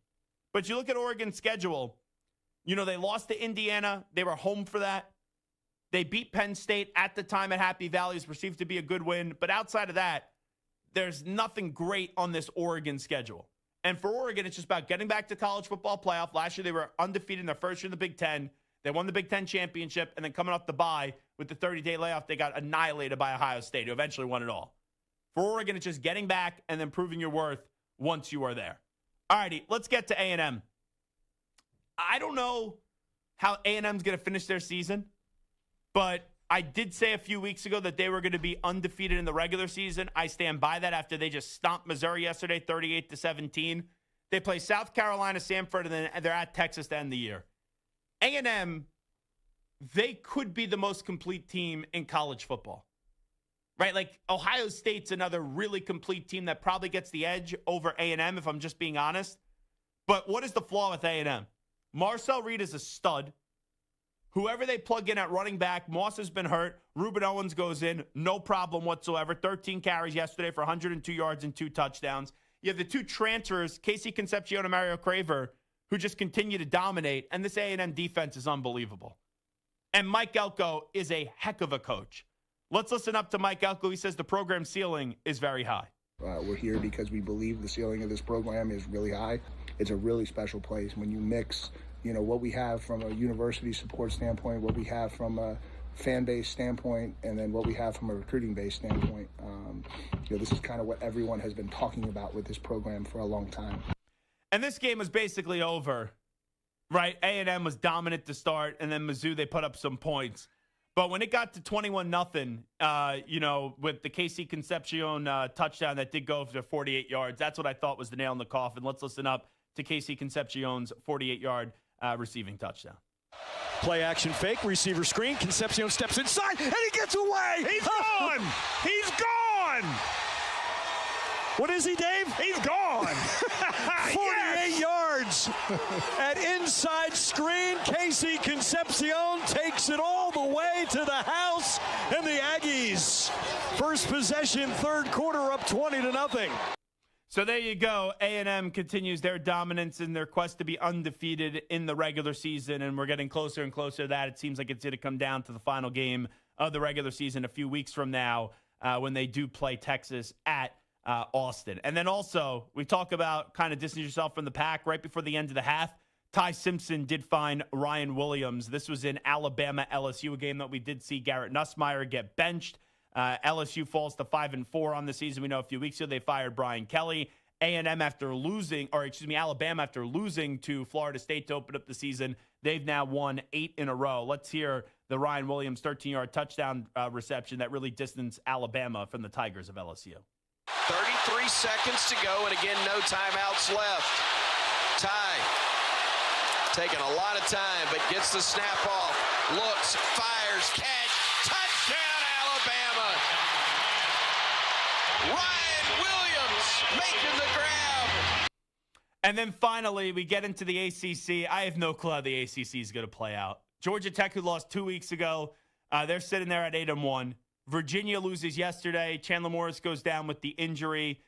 But you look at Oregon's schedule, they lost to Indiana. They were home for that. They beat Penn State at the time at Happy Valley. It's perceived to be a good win. But outside of that, there's nothing great on this Oregon schedule. And for Oregon, it's just about getting back to college football playoff. Last year, they were undefeated in their first year in the Big Ten. They won the Big Ten championship, and then coming off the bye with the 30-day layoff, they got annihilated by Ohio State, who eventually won it all. For Oregon, it's just getting back and then proving your worth once you are there. All righty, let's get to A&M. I don't know how A&M's going to finish their season, but I did say a few weeks ago that they were going to be undefeated in the regular season. I stand by that after they just stomped Missouri yesterday, 38-17. They play South Carolina, Samford, and then they're at Texas to end the year. A&M, they could be the most complete team in college football, right? Like Ohio State's another really complete team that probably gets the edge over A&M, if I'm just being honest. But what is the flaw with A&M? Marcel Reed is a stud. Whoever they plug in at running back, Moss has been hurt. Reuben Owens goes in, no problem whatsoever. 13 carries yesterday for 102 yards and 2 touchdowns. You have the 2 transfers, Casey Concepcion and Mario Craver, who just continue to dominate. And this A&M defense is unbelievable. And Mike Elko is a heck of a coach. Let's listen up to Mike Elko. He says the program ceiling is very high. We're here because we believe the ceiling of this program is really high. It's a really special place when you mix what we have from a university support standpoint, what we have from a fan base standpoint, and then what we have from a recruiting base standpoint. This is kind of what everyone has been talking about with this program for a long time. And this game was basically over, right? A&M was dominant to start, and then Mizzou, they put up some points. But when it got to 21-0, with the Casey Concepcion touchdown that did go for 48 yards, that's what I thought was the nail in the coffin. Let's listen up to Casey Concepcion's 48-yard receiving touchdown. Play action fake, receiver screen. Concepcion steps inside, and he gets away. He's gone. He's gone. What is he, Dave? He's gone. 48 yards at inside screen. Casey Concepcion takes it all the way to the house, and the Aggies, first possession, third quarter, up 20-0. So there you go. A&M continues their dominance in their quest to be undefeated in the regular season, and we're getting closer and closer to that. It seems like it's going to come down to the final game of the regular season a few weeks from now when they do play Texas at Austin. And then also, we talk about kind of distancing yourself from the pack right before the end of the half. Ty Simpson did find Ryan Williams. This was in Alabama-LSU, a game that we did see Garrett Nussmeier get benched. LSU falls to 5-4 on the season. We know a few weeks ago they fired Brian Kelly. Alabama after losing to Florida State to open up the season, they've now won 8 in a row. Let's hear the Ryan Williams 13-yard touchdown reception that really distanced Alabama from the Tigers of LSU. 33 seconds to go, and again, no timeouts left. Ty taking a lot of time, but gets the snap off. Looks, fires, catch, touchdown, Alabama. Ryan Williams making the grab. And then finally, we get into the ACC. I have no clue how the ACC is going to play out. Georgia Tech, who lost 2 weeks ago, they're sitting there at 8-1. Virginia loses yesterday. Chandler Morris goes down with the injury.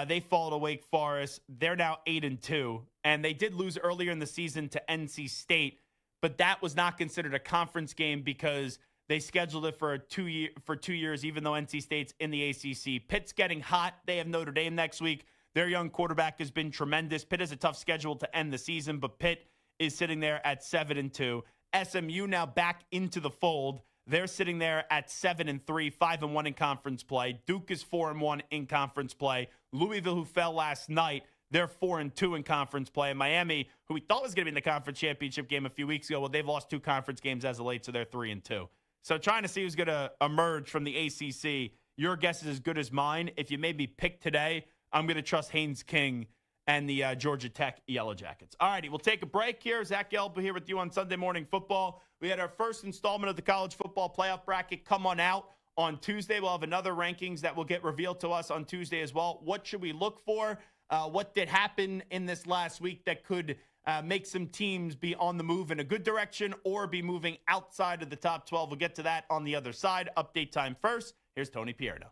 They fall to Wake Forest. They're now 8-2. And they did lose earlier in the season to NC State, but that was not considered a conference game because they scheduled it for 2 years, even though NC State's in the ACC. Pitt's getting hot. They have Notre Dame next week. Their young quarterback has been tremendous. Pitt has a tough schedule to end the season, but Pitt is sitting there at 7-2. SMU now back into the fold. They're sitting there at 7-3, 5-1 in conference play. Duke is 4-1 in conference play. Louisville, who fell last night, they're 4-2 in conference play. And Miami, who we thought was going to be in the conference championship game a few weeks ago, well, they've lost 2 conference games as of late, so they're 3-2. So trying to see who's going to emerge from the ACC. Your guess is as good as mine. If you made me pick today, I'm going to trust Haynes King and the Georgia Tech Yellow Jackets. All righty, we'll take a break here. Zach Gelb here with you on Sunday Morning Football. We had our first installment of the college football playoff bracket come on out on Tuesday. We'll have another rankings that will get revealed to us on Tuesday as well. What should we look for? What did happen in this last week that could make some teams be on the move in a good direction or be moving outside of the top 12? We'll get to that on the other side. Update time first. Here's Tony Pierno.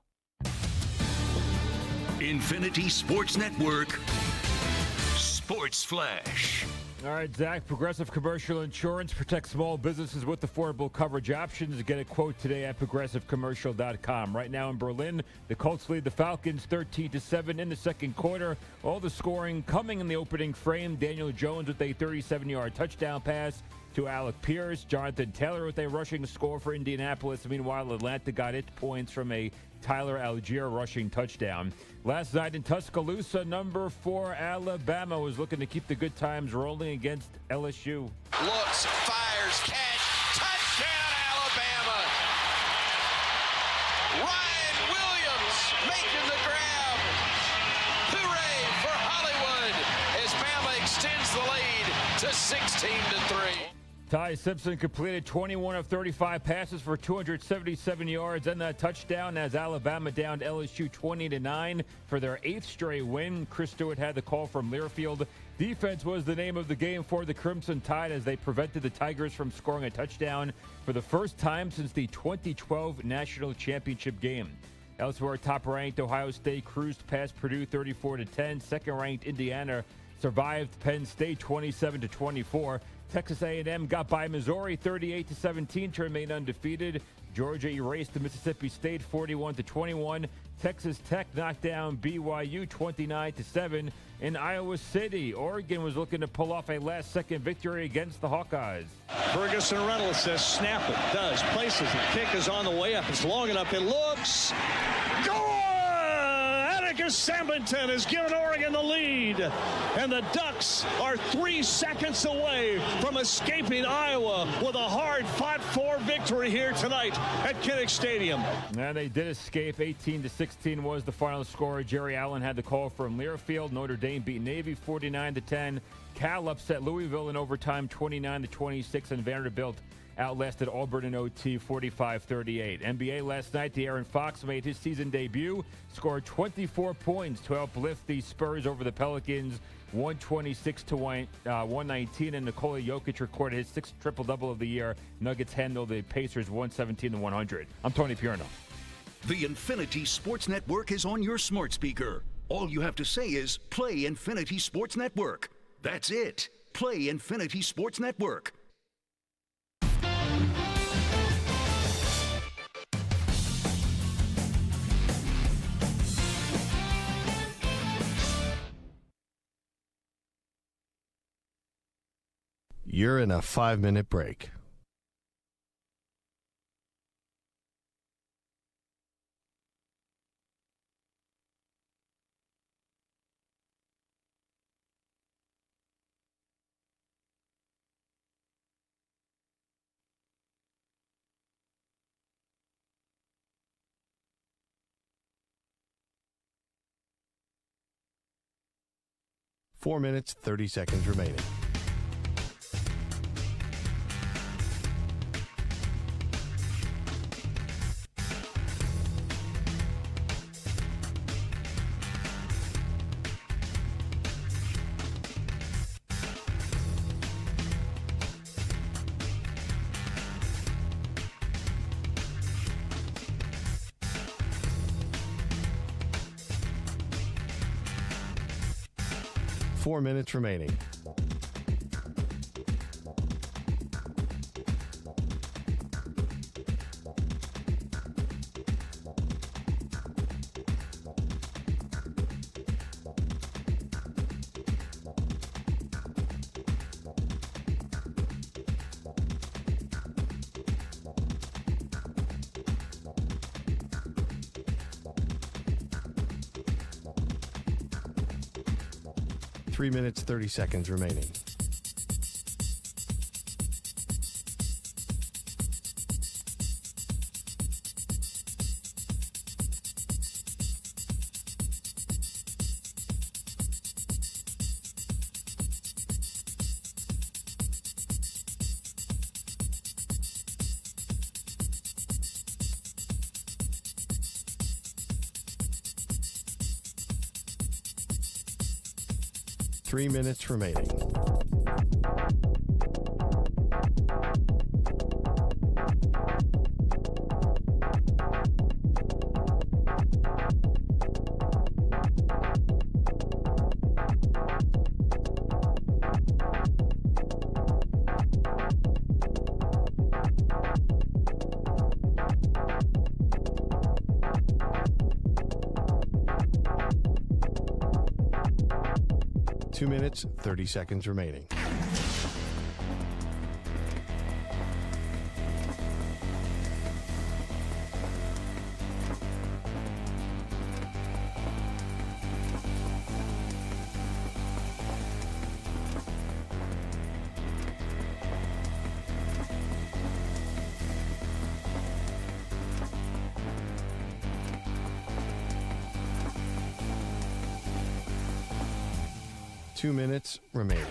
Infinity Sports Network Sports Flash. All right, Zach, Progressive Commercial Insurance protects small businesses with affordable coverage options. Get a quote today at progressivecommercial.com. Right now in Berlin, the Colts lead the Falcons 13-7 in the second quarter. All the scoring coming in the opening frame. Daniel Jones with a 37-yard touchdown pass to Alec Pierce. Jonathan Taylor with a rushing score for Indianapolis. Meanwhile, Atlanta got its points from a Tyler Algier rushing touchdown. Last night in Tuscaloosa, number 4 Alabama was looking to keep the good times rolling against LSU. Looks, fires, catch, touchdown, Alabama. Ryan Williams making the grab. Hooray for Hollywood as Bama extends the lead to 16-3. Ty Simpson completed 21 of 35 passes for 277 yards and a touchdown as Alabama downed LSU 20-9 for their 8th straight win. Chris Stewart had the call from Learfield. Defense was the name of the game for the Crimson Tide as they prevented the Tigers from scoring a touchdown for the first time since the 2012 National Championship game. Elsewhere, top-ranked Ohio State cruised past Purdue 34-10. Second-ranked Indiana survived Penn State 27-24. Texas A&M got by Missouri 38-17 to remain undefeated. Georgia erased Mississippi State 41-21. Texas Tech knocked down BYU 29-7. In Iowa City, Oregon was looking to pull off a last-second victory against the Hawkeyes. Ferguson Reynolds says snap it. Does. Places it. Kick is on the way up. It's long enough. It looks. Go! Sambington has given Oregon the lead, and the Ducks are 3 seconds away from escaping Iowa with a hard-fought-for victory here tonight at Kinnick Stadium. And they did escape. 18-16 was the final score. Jerry Allen had the call from Learfield. Notre Dame beat Navy 49-10. Cal upset Louisville in overtime 29-26, and Vanderbilt outlasted Auburn in OT 45-38. NBA last night, De'Aaron Fox made his season debut, scored 24 points to help lift the Spurs over the Pelicans 126-119, and Nikola Jokic recorded his 6th triple-double of the year. Nuggets handled the Pacers 117-100. I'm Tony Pierno. The Infinity Sports Network is on your smart speaker. All you have to say is play Infinity Sports Network. That's it. Play Infinity Sports Network. You're in a 5-minute break. Four minutes, 30 seconds remaining. Four minutes remaining. Three minutes, 30 seconds remaining. Three minutes remaining. Two minutes, 30 seconds remaining. Two minutes remaining.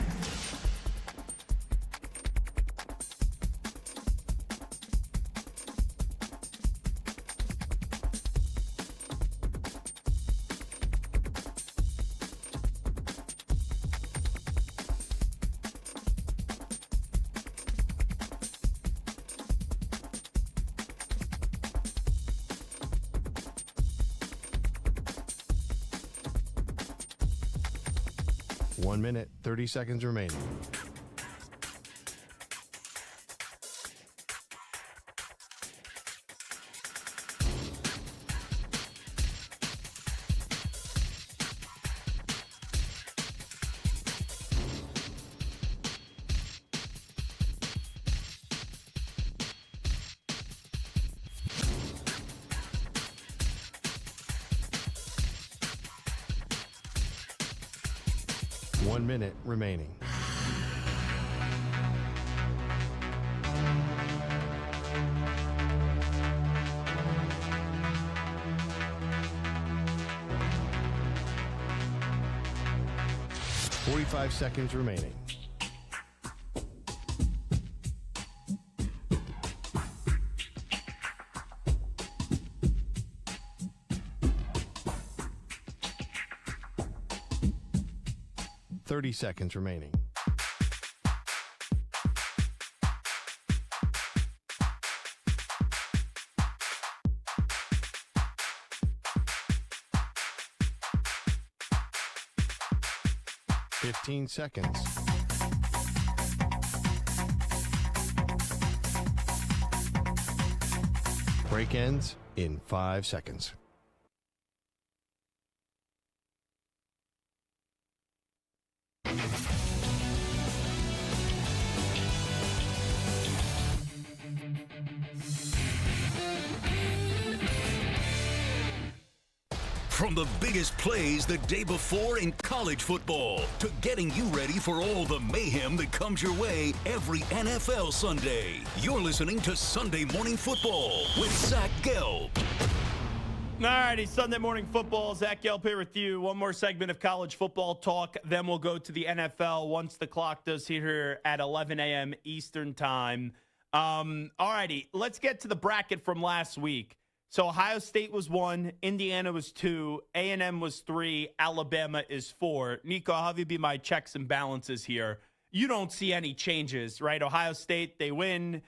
One minute, 30 seconds remaining. One minute remaining. Forty-five seconds remaining. Thirty seconds remaining. Fifteen seconds. Break ends in 5 seconds. From the biggest plays the day before in college football to getting you ready for all the mayhem that comes your way every NFL Sunday. You're listening to Sunday Morning Football with Zach Gelb. All righty, Sunday Morning Football. Zach Gelb here with you. One more segment of college football talk. Then we'll go to the NFL once the clock does hit here at 11 a.m. Eastern time. All righty, let's get to the bracket from last week. So Ohio State was 1, Indiana was 2, A&M was 3, Alabama is 4. Nico, I'll have you be my checks and balances here. You don't see any changes, right? Ohio State, they win.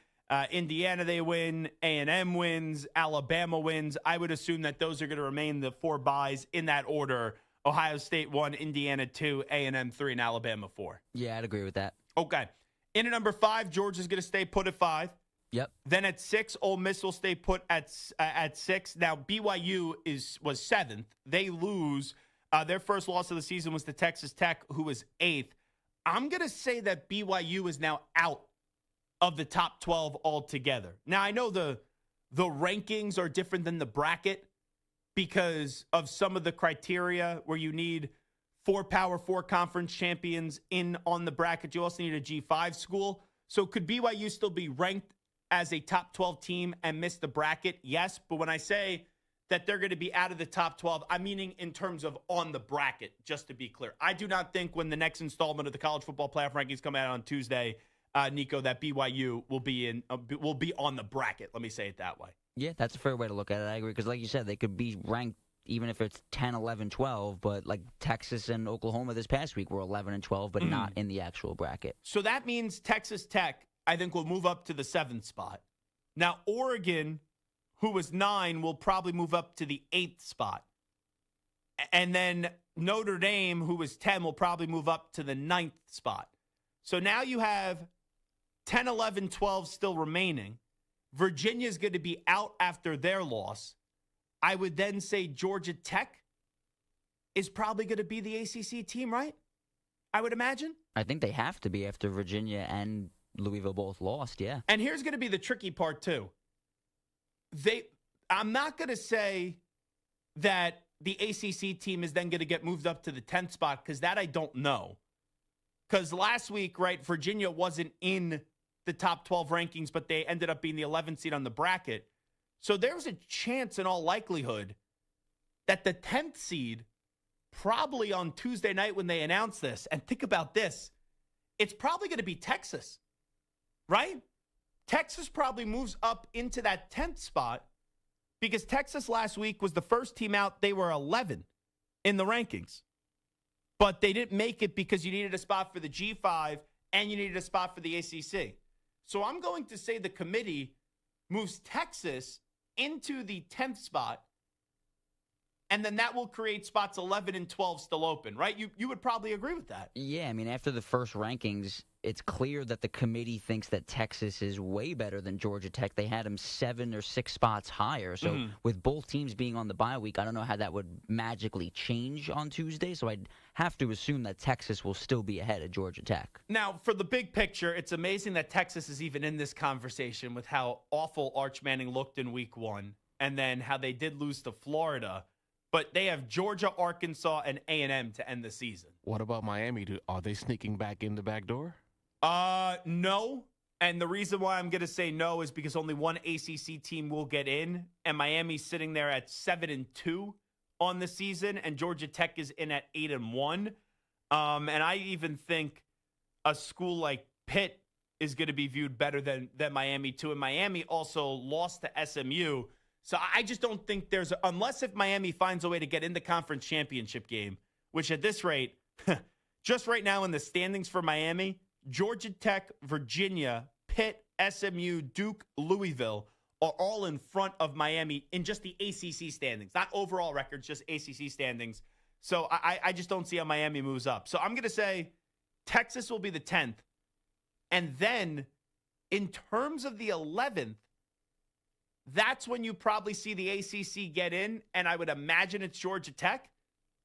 Indiana, they win. A&M wins. Alabama wins. I would assume that those are going to remain the 4 buys in that order. Ohio State 1, Indiana 2, A&M 3, and Alabama 4. Yeah, I'd agree with that. Okay. In at number 5, Georgia's going to stay put at 5. Yep. Then at 6, Ole Miss will stay put at 6. Now, BYU was 7th. They lose. Their first loss of the season was to Texas Tech, who was 8th. I'm going to say that BYU is now out of the top 12 altogether. Now, I know the rankings are different than the bracket because of some of the criteria where you need 4 Power 4 conference champions in on the bracket. You also need a G5 school. So could BYU still be ranked as a top 12 team and miss the bracket? Yes, but when I say that they're going to be out of the top 12, I'm meaning in terms of on the bracket, just to be clear. I do not think when the next installment of the college football playoff rankings come out on Tuesday, Nico, that BYU will be on the bracket. Let me say it that way. Yeah, that's a fair way to look at it. I agree, because like you said, they could be ranked even if it's 10, 11, 12, but like Texas and Oklahoma this past week were 11 and 12, but not in the actual bracket. So that means Texas Tech, I think, will move up to the 7th spot. Now, Oregon, who was 9, will probably move up to the 8th spot. And then Notre Dame, who was 10, will probably move up to the 9th spot. So now you have 10, 11, 12 still remaining. Virginia's going to be out after their loss. I would then say Georgia Tech is probably going to be the ACC team, right? I would imagine. I think they have to be after Virginia and Louisville both lost, yeah. And here's going to be the tricky part, too. I'm not going to say that the ACC team is then going to get moved up to the 10th spot, because that I don't know. Because last week, right, Virginia wasn't in the top 12 rankings, but they ended up being the 11th seed on the bracket. So there's a chance in all likelihood that the 10th seed, probably on Tuesday night when they announce this, and think about this, it's probably going to be Texas, right? Texas probably moves up into that 10th spot because Texas last week was the first team out. They were 11 in the rankings. But they didn't make it because you needed a spot for the G5 and you needed a spot for the ACC. So I'm going to say the committee moves Texas into the 10th spot, and then that will create spots 11 and 12 still open, right? You would probably agree with that. Yeah, I mean, after the first rankings, it's clear that the committee thinks that Texas is way better than Georgia Tech. They had them 7 or 6 spots higher. So with both teams being on the bye week, I don't know how that would magically change on Tuesday. So I'd have to assume that Texas will still be ahead of Georgia Tech. Now, for the big picture, it's amazing that Texas is even in this conversation with how awful Arch Manning looked in week 1 and then how they did lose to Florida. But they have Georgia, Arkansas, and A&M to end the season. What about Miami? Are they sneaking back in the back door? No. And the reason why I'm going to say no is because only one ACC team will get in, and Miami's sitting there at 7-2 on the season, and Georgia Tech is in at 8-1. And I even think a school like Pitt is going to be viewed better than Miami too. And Miami also lost to SMU. So I just don't think unless if Miami finds a way to get in the conference championship game, which at this rate, just right now in the standings for Miami, Georgia Tech, Virginia, Pitt, SMU, Duke, Louisville are all in front of Miami in just the ACC standings, not overall records, just ACC standings. So I just don't see how Miami moves up. So I'm going to say Texas will be the 10th. And then in terms of the 11th, that's when you probably see the ACC get in, and I would imagine it's Georgia Tech.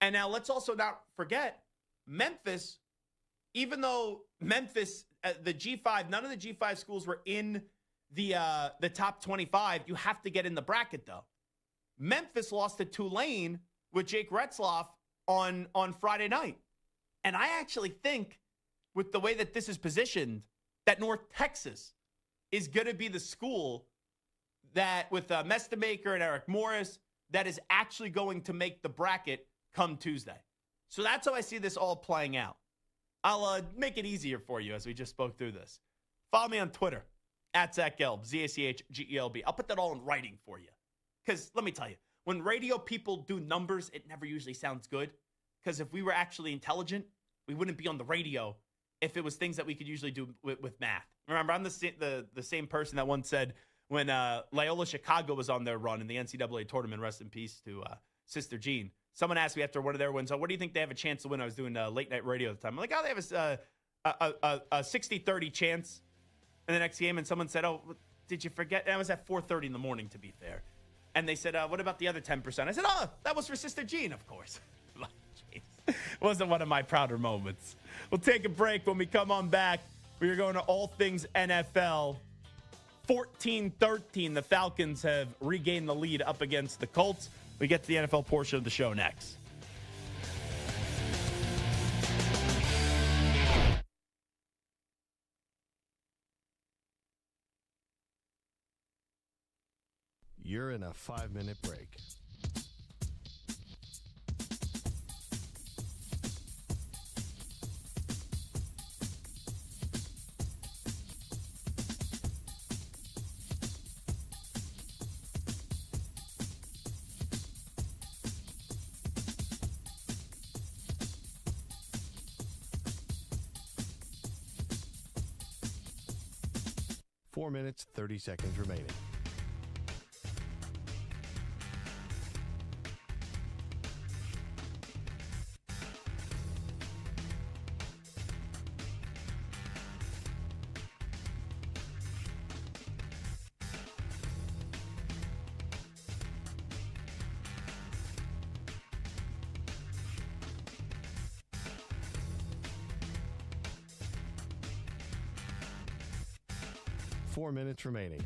And now let's also not forget Memphis, even though Memphis, the G5, none of the G5 schools were in the top 25. You have to get in the bracket, though. Memphis lost to Tulane, with Jake Retzloff on Friday night. And I actually think with the way that this is positioned, that North Texas is going to be the school that with Mestemaker and Eric Morris that is actually going to make the bracket come Tuesday. So that's how I see this all playing out. I'll make it easier for you as we just spoke through this. Follow me on Twitter, at Zach Gelb, ZACHGELB. I'll put that all in writing for you. Because let me tell you, when radio people do numbers, it never usually sounds good. Because if we were actually intelligent, we wouldn't be on the radio if it was things that we could usually do with math. Remember, I'm the same person that once said when Loyola Chicago was on their run in the NCAA tournament, rest in peace to Sister Jean. Someone asked me after one of their wins, what do you think they have a chance to win? I was doing late night radio at the time. I'm like, they have a 60-30 chance in the next game. And someone said, did you forget? And I was at 4:30 in the morning, to be fair. And they said, what about the other 10%? I said, that was for Sister Jean, of course. Wasn't one of my prouder moments. We'll take a break. When we come on back, we are going to all things NFL. 14-13, the Falcons have regained the lead up against the Colts. We get to the NFL portion of the show next. You're in a 5-minute break. Four minutes, 30 seconds remaining. Four minutes remaining.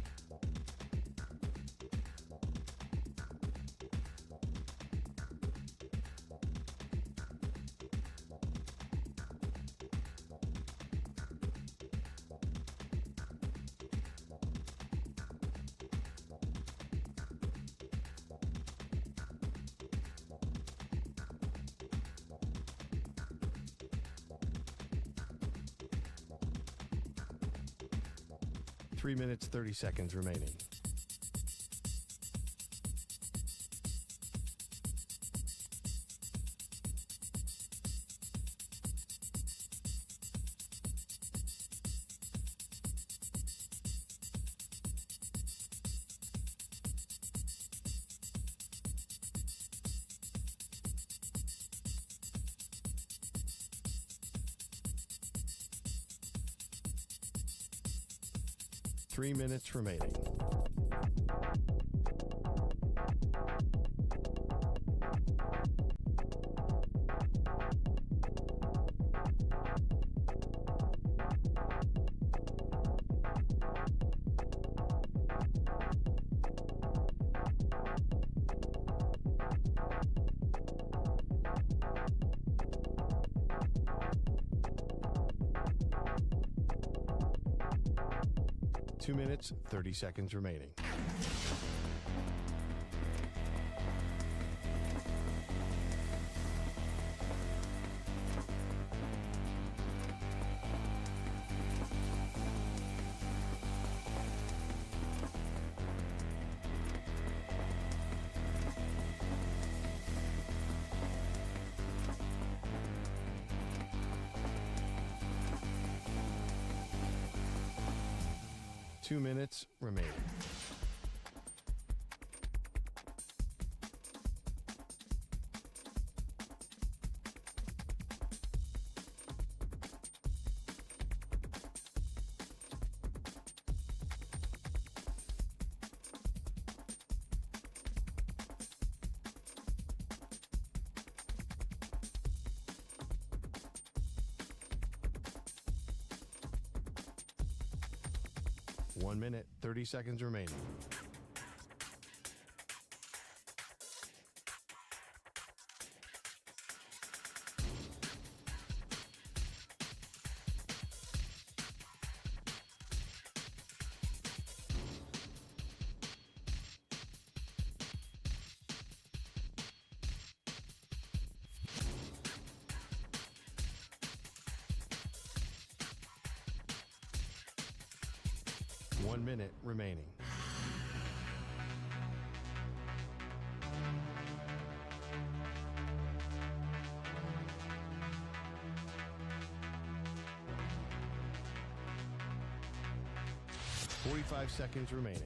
Three minutes, 30 seconds remaining. Three minutes remaining. Two minutes, 30 seconds remaining. Two minutes remaining. One minute, 30 seconds remaining. 1 minute remaining. .45 seconds remaining.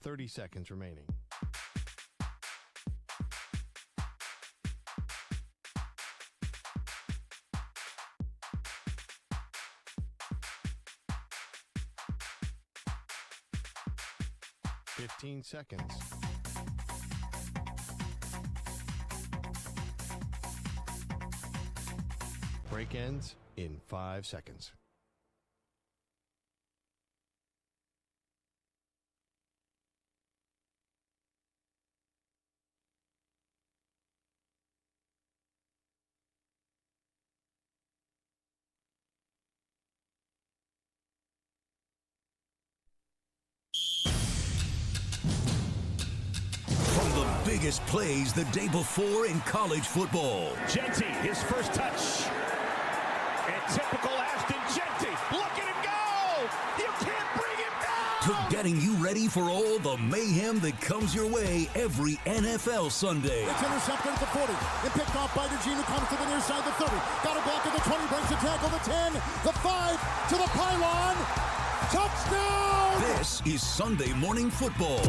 .30 seconds remaining. .15 seconds. Break ends in 5 seconds. Biggest plays the day before in college football. Genty, his first touch. And typical Ashton Genty. Look at him go! You can't bring him down! To getting you ready for all the mayhem that comes your way every NFL Sunday. It's intercepted at the 40 and picked off by DeGene, who comes to the near side, the 30. Got a block at the 20, breaks a tackle, the 10, the 5, to the pylon. Touchdown! This is Sunday Morning Football.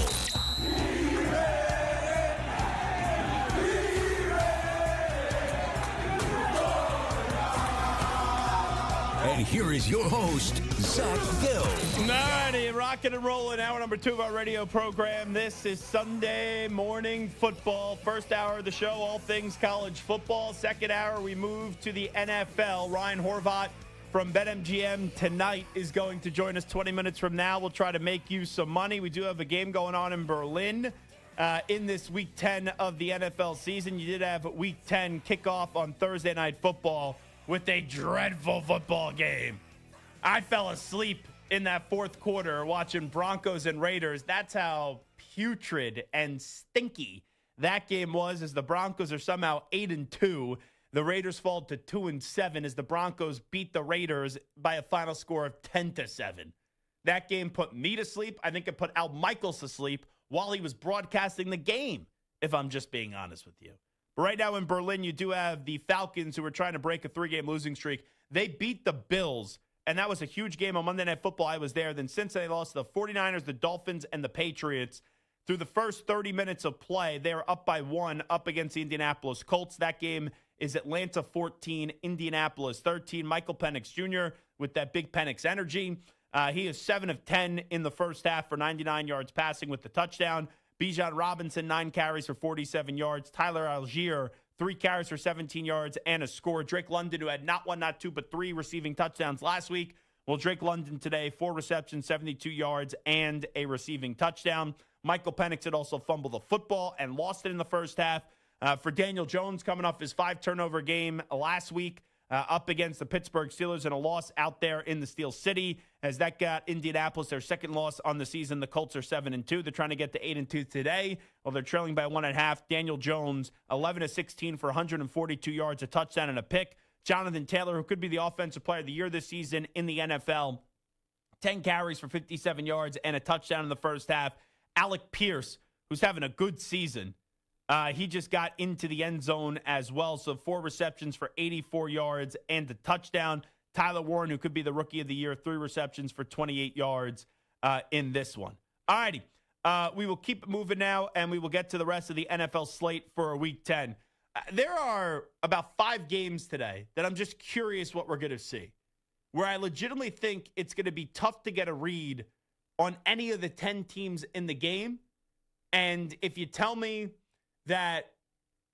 And here is your host, Zach Gelb. All righty, rocking and rolling. Hour number 2 of our radio program. This is Sunday Morning Football. First hour of the show, all things college football. Second hour, we move to the NFL. Ryan Horvat from BetMGM tonight is going to join us 20 minutes from now. We'll try to make you some money. We do have a game going on in Berlin in this Week 10 of the NFL season. You did have Week 10 kickoff on Thursday Night Football with a dreadful football game. I fell asleep in that fourth quarter watching Broncos and Raiders. That's how putrid and stinky that game was, as the Broncos are somehow 8-2. The Raiders fall to 2-7 as the Broncos beat the Raiders by a final score of 10-7. That game put me to sleep. I think it put Al Michaels to sleep while he was broadcasting the game, if I'm just being honest with you. But right now in Berlin, you do have the Falcons, who are trying to break a 3-game losing streak. They beat the Bills, and that was a huge game on Monday Night Football. I was there. Then since they lost to the 49ers, the Dolphins, and the Patriots, through the first 30 minutes of play, they are up by 1 up against the Indianapolis Colts. That game is Atlanta 14, Indianapolis 13. Michael Penix Jr. with that big Penix energy. He is 7 of 10 in the first half for 99 yards passing with the touchdown. Bijan Robinson, 9 carries for 47 yards. Tyler Algier, 3 carries for 17 yards and a score. Drake London, who had not 1, not 2, but 3 receiving touchdowns last week. Well, Drake London today, 4 receptions, 72 yards, and a receiving touchdown. Michael Penix had also fumbled the football and lost it in the first half. For Daniel Jones, coming off his 5-turnover game last week, up against the Pittsburgh Steelers, and a loss out there in the Steel City, as that got Indianapolis their second loss on the season. The Colts are 7-2. They're trying to get to 8-2 today. Well, they're trailing by 1.5. Daniel Jones, 11 of 16 for 142 yards, a touchdown, and a pick. Jonathan Taylor, who could be the offensive player of the year this season in the NFL, 10 carries for 57 yards and a touchdown in the first half. Alec Pierce, who's having a good season, he just got into the end zone as well. So 4 receptions for 84 yards and a touchdown. Tyler Warren, who could be the rookie of the year, 3 receptions for 28 yards in this one. All righty. We will keep it moving now, and we will get to the rest of the NFL slate for Week 10. There are about 5 games today that I'm just curious what we're going to see, where I legitimately think it's going to be tough to get a read on any of the 10 teams in the game. And if you tell me that,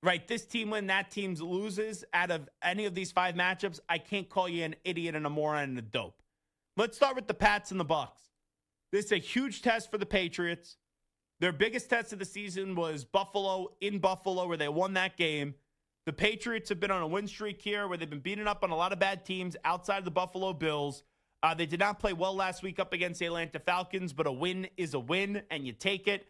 right, this team wins, that team loses out of any of these 5 matchups, I can't call you an idiot and a moron and a dope. Let's start with the Pats and the Bucs. This is a huge test for the Patriots. Their biggest test of the season was Buffalo, in Buffalo, where they won that game. The Patriots have been on a win streak here where they've been beating up on a lot of bad teams outside of the Buffalo Bills. They did not play well last week up against the Atlanta Falcons, but a win is a win, and you take it.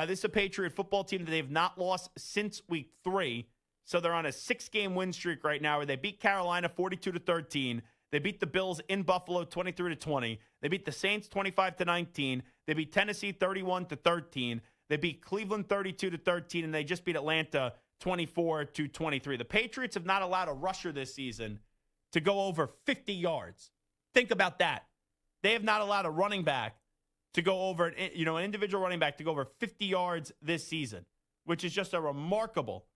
This is a Patriot football team that they've not lost since week 3. So they're on a 6-game win streak right now where they beat Carolina 42-13. They beat the Bills in Buffalo 23-20. They beat the Saints 25-19. They beat Tennessee 31-13. They beat Cleveland 32-13, and they just beat Atlanta 24-23. The Patriots have not allowed a rusher this season to go over 50 yards. Think about that. They have not allowed a running back to go over, an individual running back to go over 50 yards this season, which is just a remarkable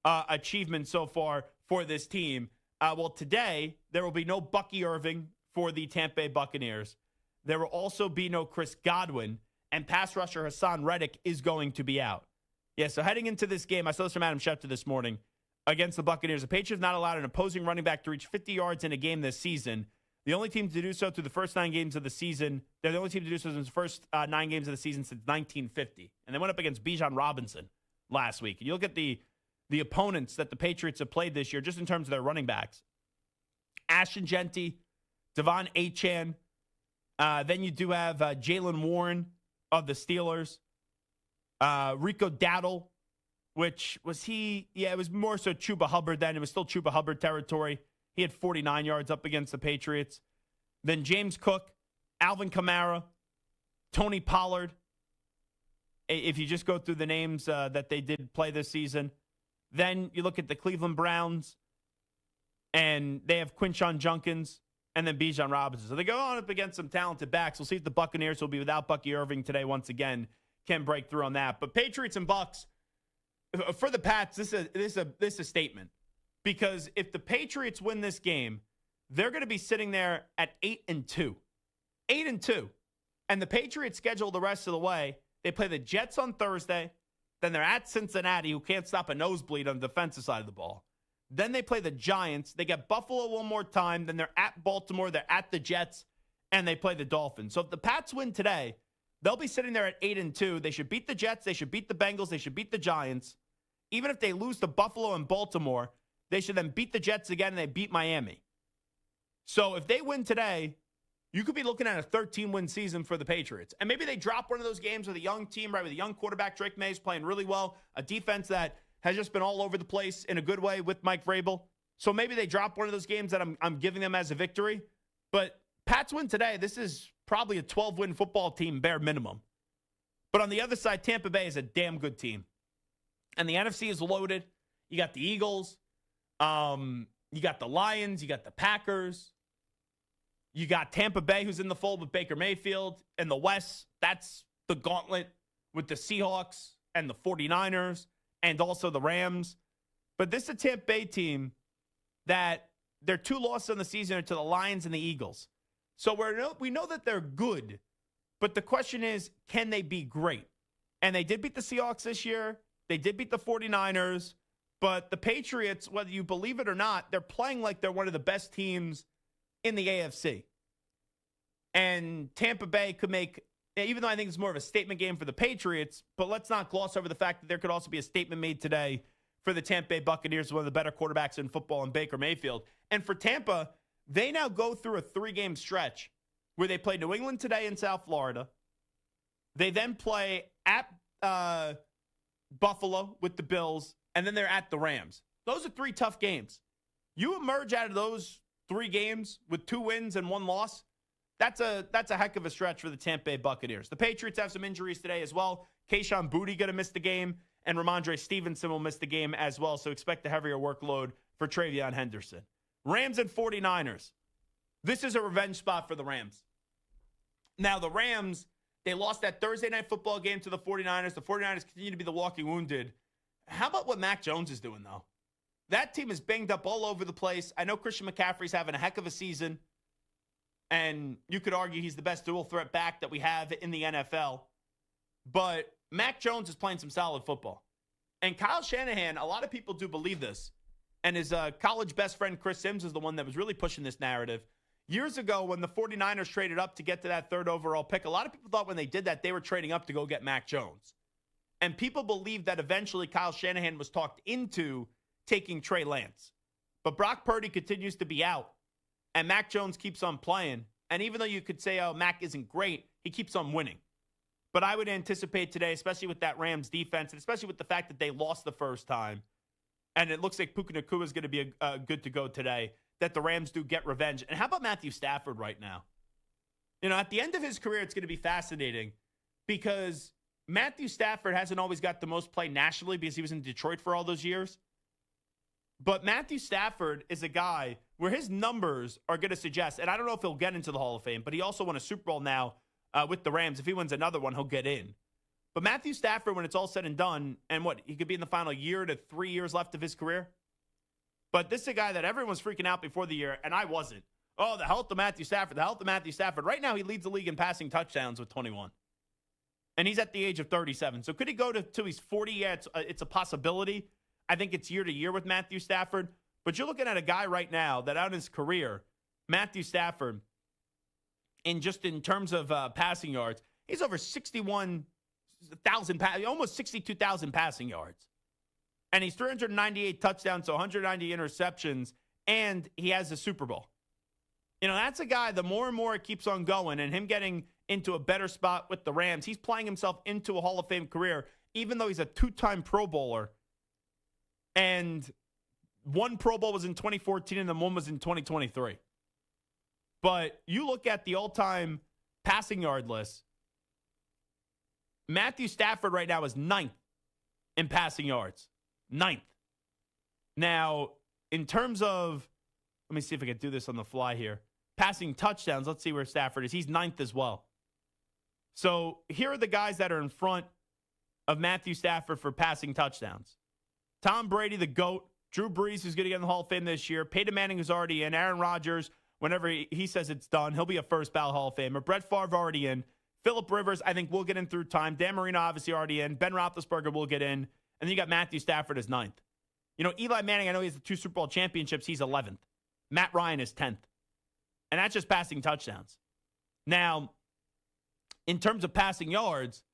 achievement so far for this team. Well, today, there will be no Bucky Irving for the Tampa Bay Buccaneers. There will also be no Chris Godwin, and pass rusher Hassan Reddick is going to be out. Yeah, so heading into this game, I saw this from Adam Schefter this morning, against the Buccaneers. The Patriots have not allowed an opposing running back to reach 50 yards in a game this season. The only team to do so through the first 9 games of the season. They're the only team to do so in the first 9 games of the season since 1950. And they went up against Bijan Robinson last week. And you look at the opponents that the Patriots have played this year, just in terms of their running backs. Ashton Genty, Devon Achane. Then you do have Jalen Warren of the Steelers. Rico Dowdle, which was he? Yeah, it was more so Chuba Hubbard then. It was still Chuba Hubbard territory. He had 49 yards up against the Patriots. Then James Cook, Alvin Kamara, Tony Pollard. If you just go through the names that they did play this season. Then you look at the Cleveland Browns, and they have Quinshon Judkins and then Bijan Robinson. So they go on up against some talented backs. We'll see if the Buccaneers will be without Bucky Irving today once again, can break through on that. But Patriots and Bucs, for the Pats, this is a statement. Because if the Patriots win this game, they're going to be sitting there at 8-2. 8-2. And the Patriots schedule the rest of the way. They play the Jets on Thursday. Then they're at Cincinnati, who can't stop a nosebleed on the defensive side of the ball. Then they play the Giants. They get Buffalo one more time. Then they're at Baltimore. They're at the Jets. And they play the Dolphins. So if the Pats win today, they'll be sitting there at 8-2. They should beat the Jets. They should beat the Bengals. They should beat the Giants. Even if they lose to Buffalo and Baltimore, they should then beat the Jets again, and they beat Miami. So if they win today, you could be looking at a 13-win season for the Patriots. And maybe they drop one of those games with a young team, right, with a young quarterback. Drake May's playing really well, a defense that has just been all over the place in a good way with Mike Vrabel. So maybe they drop one of those games that I'm giving them as a victory. But Pats win today. This is probably a 12-win football team, bare minimum. But on the other side, Tampa Bay is a damn good team. And the NFC is loaded. You got the Eagles. You got the Lions. You got the Packers. You got Tampa Bay, who's in the fold with Baker Mayfield. And the West, that's the gauntlet with the Seahawks and the 49ers and also the Rams. But this is a Tampa Bay team that their 2 losses on the season are to the Lions and the Eagles. So we know that they're good. But the question is, can they be great? And they did beat the Seahawks this year. They did beat the 49ers. But the Patriots, whether you believe it or not, they're playing like they're one of the best teams in the AFC. And Tampa Bay could make, even though I think it's more of a statement game for the Patriots, but let's not gloss over the fact that there could also be a statement made today for the Tampa Bay Buccaneers, one of the better quarterbacks in football, in Baker Mayfield. And for Tampa, they now go through a 3-game stretch where they play New England today in South Florida. They then play at Buffalo with the Bills, and then they're at the Rams. Those are 3 tough games. You emerge out of those 3 games with 2 wins and 1 loss. That's a heck of a stretch for the Tampa Bay Buccaneers. The Patriots have some injuries today as well. Kayshon Boutte going to miss the game, and Ramondre Stevenson will miss the game as well, so expect a heavier workload for Travion Henderson. Rams and 49ers. This is a revenge spot for the Rams. Now, the Rams, they lost that Thursday night football game to the 49ers. The 49ers continue to be the walking wounded. How about what Mac Jones is doing, though? That team is banged up all over the place. I know Christian McCaffrey's having a heck of a season, and you could argue he's the best dual threat back that we have in the NFL. But Mac Jones is playing some solid football. And Kyle Shanahan, a lot of people do believe this, and his college best friend Chris Sims is the one that was really pushing this narrative. Years ago, when the 49ers traded up to get to that 3rd overall pick, a lot of people thought when they did that, they were trading up to go get Mac Jones. And people believed that eventually Kyle Shanahan was talked into taking Trey Lance. But Brock Purdy continues to be out, and Mac Jones keeps on playing. And even though you could say, oh, Mac isn't great, he keeps on winning. But I would anticipate today, especially with that Rams defense, and especially with the fact that they lost the first time, and it looks like Puka Nacua is going to be good to go today, that the Rams do get revenge. And how about Matthew Stafford right now? You know, at the end of his career, it's going to be fascinating because Matthew Stafford hasn't always got the most play nationally because he was in Detroit for all those years. But Matthew Stafford is a guy where his numbers are going to suggest, and I don't know if he'll get into the Hall of Fame, but he also won a Super Bowl now with the Rams. If he wins another one, he'll get in. But Matthew Stafford, when it's all said and done, and he could be in the final year to 3 years left of his career. But this is a guy that everyone was freaking out before the year, and I wasn't. Oh, the health of Matthew Stafford, the health of Matthew Stafford. Right now, he leads the league in passing touchdowns with 21. And he's at the age of 37. So could he go to he's 40? Yeah, it's a possibility. I think it's year to year with Matthew Stafford. But you're looking at a guy right now that out in his career, Matthew Stafford, in terms of passing yards, he's over 61,000, almost 62,000 passing yards. And he's 398 touchdowns, so 190 interceptions, and he has a Super Bowl. You know, that's a guy, the more and more it keeps on going, and him getting into a better spot with the Rams, he's playing himself into a Hall of Fame career, even though he's a two-time Pro Bowler. And one Pro Bowl was in 2014, and then one was in 2023. But you look at the all-time passing yard list, Matthew Stafford right now is 9th in passing yards. 9th. Now, in terms of, let me see if I can do this on the fly here. Passing touchdowns, let's see where Stafford is. He's 9th as well. So here are the guys that are in front of Matthew Stafford for passing touchdowns. Tom Brady, the GOAT. Drew Brees, who's going to get in the Hall of Fame this year. Peyton Manning, who's already in. Aaron Rodgers, whenever he says it's done, he'll be a first ballot Hall of Famer. Brett Favre already in. Phillip Rivers, I think, will get in through time. Dan Marino, obviously, already in. Ben Roethlisberger will get in. And then you got Matthew Stafford as 9th. You know, Eli Manning, I know he has the 2 Super Bowl championships. He's 11th. Matt Ryan is 10th. And that's just passing touchdowns. Now, in terms of passing yards,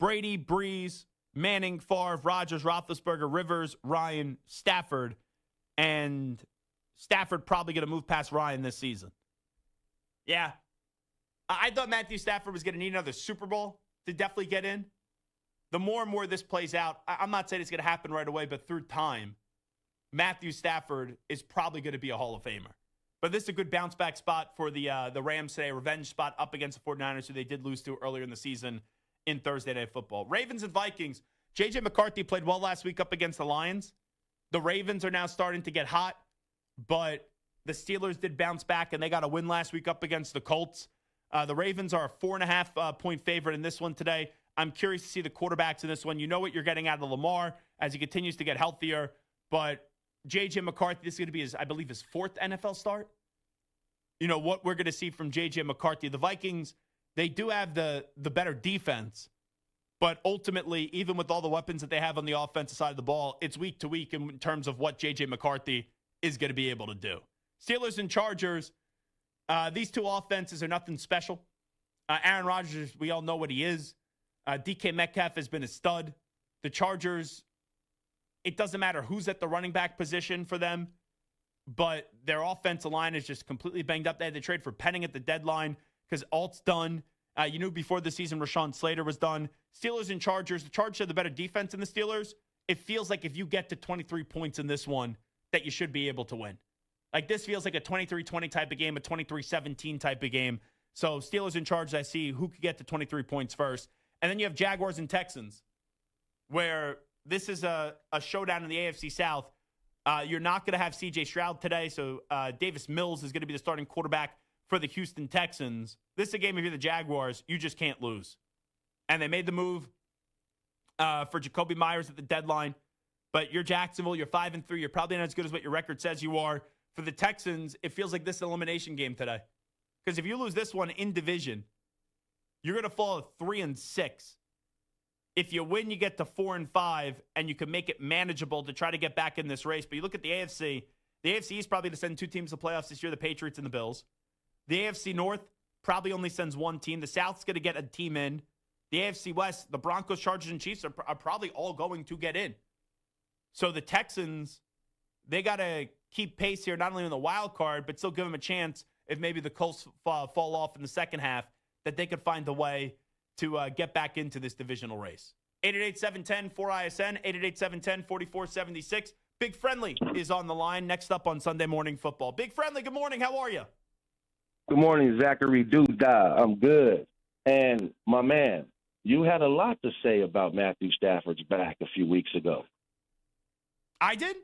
Brady, Brees, Manning, Favre, Rodgers, Roethlisberger, Rivers, Ryan, Stafford, and Stafford probably going to move past Ryan this season. Yeah. I thought Matthew Stafford was going to need another Super Bowl to definitely get in. The more and more this plays out, I'm not saying it's going to happen right away, but through time, Matthew Stafford is probably going to be a Hall of Famer. But this is a good bounce back spot for the Rams today, a revenge spot up against the 49ers, who they did lose to earlier in the season in Thursday Night Football. Ravens and Vikings. J.J. McCarthy played well last week up against the Lions. The Ravens are now starting to get hot, but the Steelers did bounce back, and they got a win last week up against the Colts. The Ravens are a 4.5 point favorite in this one today. I'm curious to see the quarterbacks in this one. You know what you're getting out of Lamar as he continues to get healthier, but J.J. McCarthy, this is going to be, I believe, his 4th NFL start. You know, what we're going to see from J.J. McCarthy. The Vikings, they do have the better defense, but ultimately, even with all the weapons that they have on the offensive side of the ball, it's week to week in terms of what J.J. McCarthy is going to be able to do. Steelers and Chargers, these two offenses are nothing special. Aaron Rodgers, we all know what he is. DK Metcalf has been a stud. The Chargers, it doesn't matter who's at the running back position for them, but their offensive line is just completely banged up. They had to trade for Penning at the deadline because Alt's done. You knew before the season Rashawn Slater was done. Steelers and Chargers. The Chargers have the better defense than the Steelers. It feels like if you get to 23 points in this one, that you should be able to win. Like, this feels like a 23-20 type of game, a 23-17 type of game. So Steelers and Chargers, I see who could get to 23 points first. And then you have Jaguars and Texans, where this is a showdown in the AFC South. You're not going to have C.J. Stroud today, so Davis Mills is going to be the starting quarterback for the Houston Texans. This is a game, if you're the Jaguars, you just can't lose. And they made the move for Jacoby Myers at the deadline. But you're Jacksonville, you're 5-3. You're probably not as good as what your record says you are. For the Texans, it feels like this is an elimination game today. Because if you lose this one in division, you're going to fall at 3-6. If you win, you get to 4-5, and you can make it manageable to try to get back in this race. But you look at the AFC. The AFC is probably to send 2 teams to the playoffs this year, the Patriots and the Bills. The AFC North probably only sends 1 team. The South's going to get a team in. The AFC West, the Broncos, Chargers, and Chiefs are probably all going to get in. So the Texans, they got to keep pace here, not only in the wild card, but still give them a chance if maybe the Colts fall off in the second half, that they could find a way to get back into this divisional race. 888-710-4ISN, 888-710-4476. Big Friendly is on the line next up on Sunday Morning Football. Big Friendly, good morning. How are you? Good morning, Zachary Doodah. I'm good. And, my man, you had a lot to say about Matthew Stafford's back a few weeks ago. I did?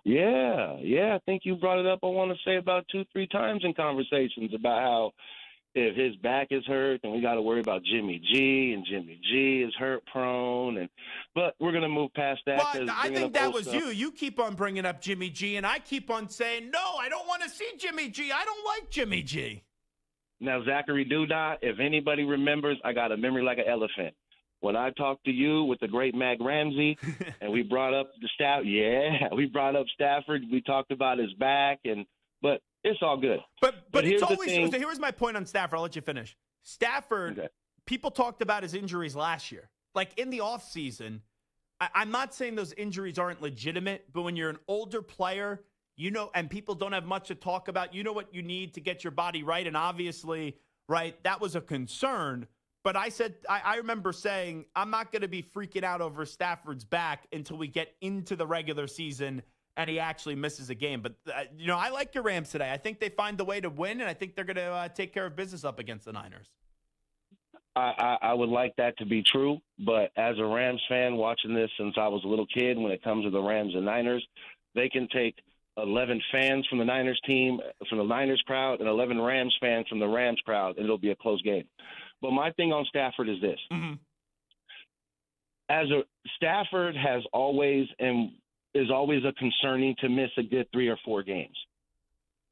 Yeah. I think you brought it up, I want to say, about 2-3 times in conversations about how if his back is hurt, then we got to worry about Jimmy G, and Jimmy G is hurt prone. But we're going to move past that. Well, I think that was you. You keep on bringing up Jimmy G, and I keep on saying, no, I don't want to see Jimmy G. I don't like Jimmy G. Now, Zachary Doodah, if anybody remembers, I got a memory like an elephant. When I talked to you with the great Mac Ramsey, and we brought up we brought up Stafford. We talked about his back, but it's all good. But here's it's always the thing. So here's my point on Stafford. I'll let you finish. Stafford, okay. People talked about his injuries last year. Like in the offseason, I'm not saying those injuries aren't legitimate, but when you're an older player, and people don't have much to talk about, you know what you need to get your body right. And obviously, right, that was a concern. But I remember saying, I'm not going to be freaking out over Stafford's back until we get into the regular season and he actually misses a game. But, I like your Rams today. I think they find the way to win, and I think they're going to take care of business up against the Niners. I would like that to be true, but as a Rams fan watching this since I was a little kid, when it comes to the Rams and Niners, they can take 11 fans from the Niners team, from the Niners crowd, and 11 Rams fans from the Rams crowd, and it'll be a close game. But my thing on Stafford is this. Mm-hmm. Stafford has always and is always a concerning to miss a good 3 or 4 games.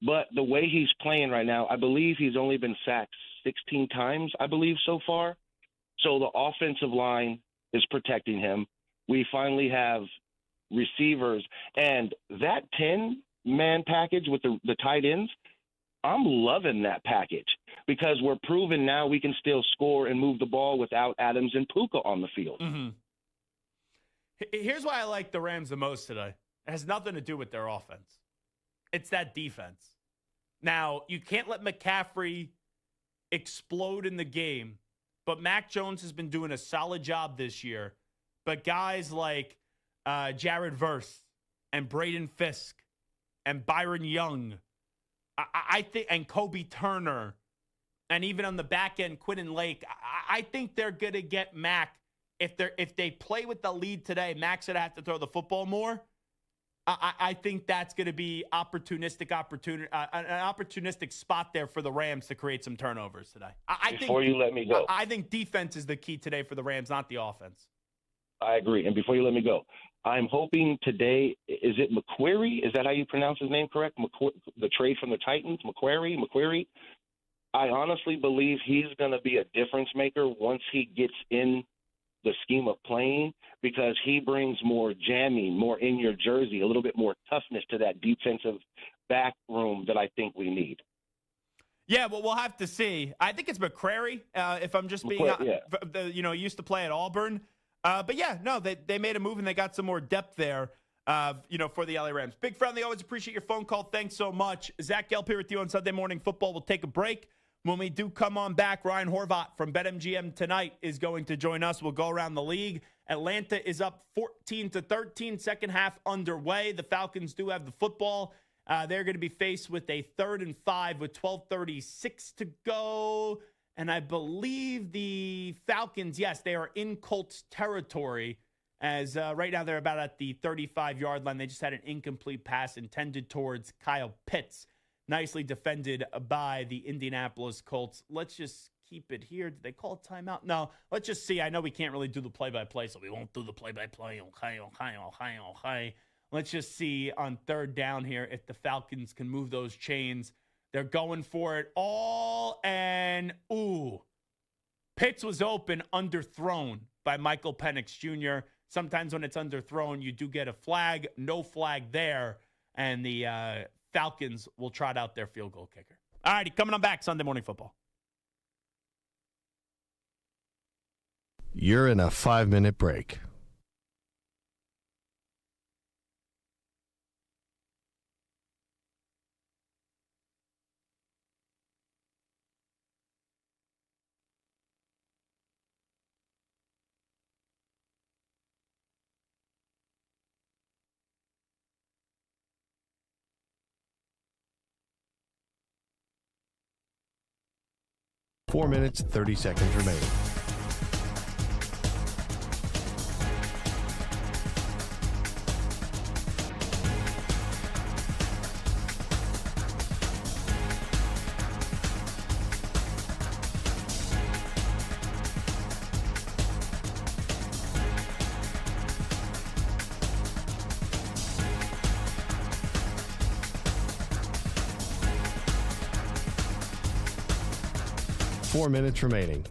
But the way he's playing right now, I believe he's only been sacked 16 times, I believe, so far. So the offensive line is protecting him. We finally have receivers. And that 10-man package with the tight ends, I'm loving that package because we're proving now we can still score and move the ball without Adams and Puka on the field. Mm-hmm. Here's why I like the Rams the most today. It has nothing to do with their offense. It's that defense. Now, you can't let McCaffrey explode in the game, but Mac Jones has been doing a solid job this year. But guys like Jared Verse and Braden Fisk and Byron Young, I think, and Kobe Turner, and even on the back end, Quinton Lake, I think they're going to get Mac. If they play with the lead today, Mac's going to have to throw the football more. I think that's going to be an opportunistic spot there for the Rams to create some turnovers today. You let me go, I think defense is the key today for the Rams, not the offense. I agree. And before you let me go, I'm hoping today, is it McQuarrie? Is that how you pronounce his name correct? The trade from the Titans, McQuarrie? I honestly believe he's going to be a difference maker once he gets in the scheme of playing because he brings more jamming, more in your jersey, a little bit more toughness to that defensive back room that I think we need. Yeah, well, we'll have to see. I think it's McQuarrie, if I'm just being used to play at Auburn. But, yeah, no, they made a move and they got some more depth there, for the LA Rams. Big Friendly, always appreciate your phone call. Thanks so much. Zach Gelb here with you on Sunday Morning Football. We'll take a break. When we do come on back, Ryan Horvat from BetMGM tonight is going to join us. We'll go around the league. Atlanta is up 14-13, second half underway. The Falcons do have the football. They're going to be faced with a 3rd and 5 with 12:36 to go. And I believe the Falcons, yes, they are in Colts territory as right now they're about at the 35-yard line. They just had an incomplete pass intended towards Kyle Pitts. Nicely defended by the Indianapolis Colts. Let's just keep it here. Did they call a timeout? No. Let's just see. I know we can't really do the play-by-play, so we won't do the play-by-play. Okay. Let's just see on 3rd down here if the Falcons can move those chains. They're going for it all, and Pitts was open, underthrown by Michael Penix Jr. Sometimes when it's underthrown, you do get a flag. No flag there, and the Falcons will trot out their field goal kicker. All righty, coming on back, Sunday Morning Football. You're in a 5-minute break. 4 minutes, 30 seconds remaining. Four minutes remaining.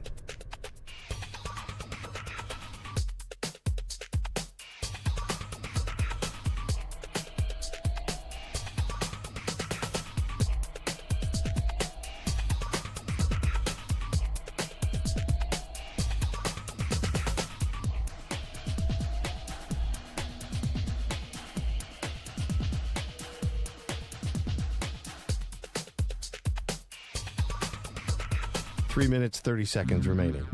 Three minutes, 30 seconds remaining.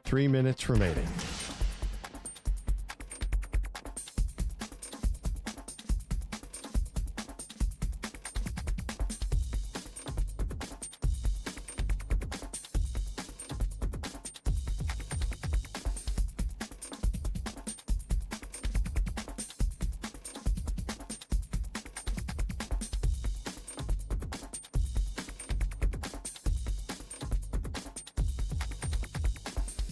Three minutes remaining.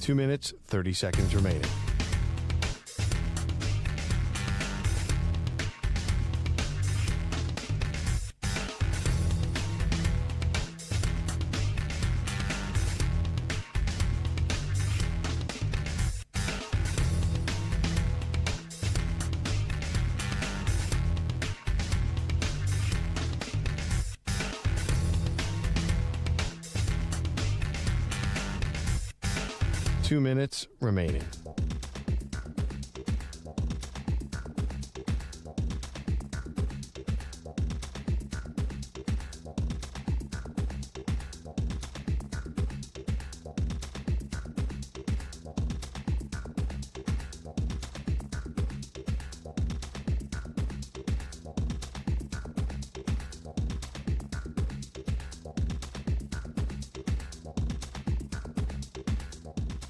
Two minutes, 30 seconds remaining. Two minutes remaining.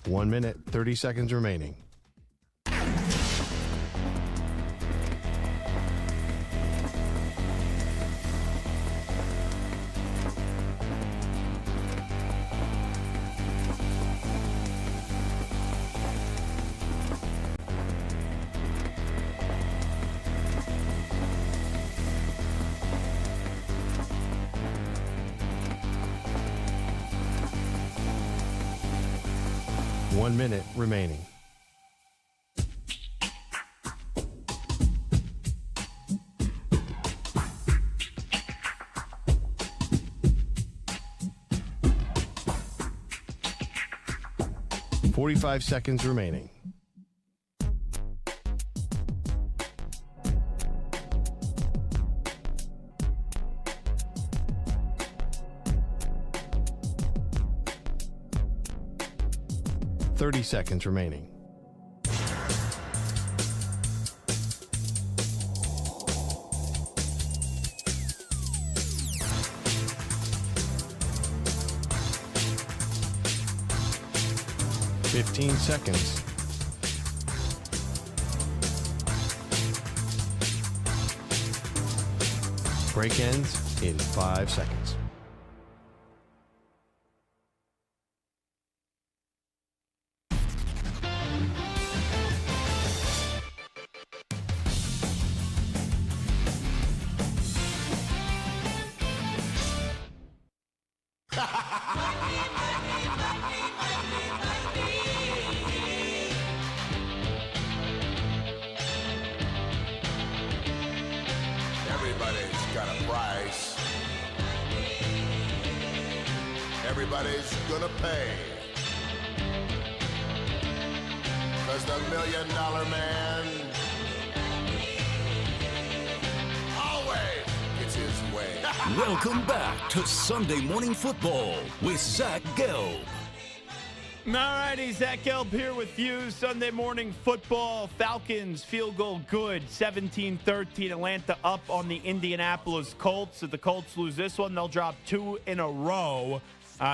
One minute, 30 seconds remaining. One minute remaining. .45 seconds remaining. .30 seconds remaining. .15 seconds. Break ends in 5 seconds. Everybody's got a price. Everybody's gonna pay. 'cause the $1 Million Man always gets his way. Welcome back to Sunday Morning Football with Zach Gelb. All righty, Zach Gelb here with you. Sunday Morning Football. Falcons field goal good. 17-13. Atlanta up on the Indianapolis Colts. If the Colts lose this one, they'll drop 2 in a row.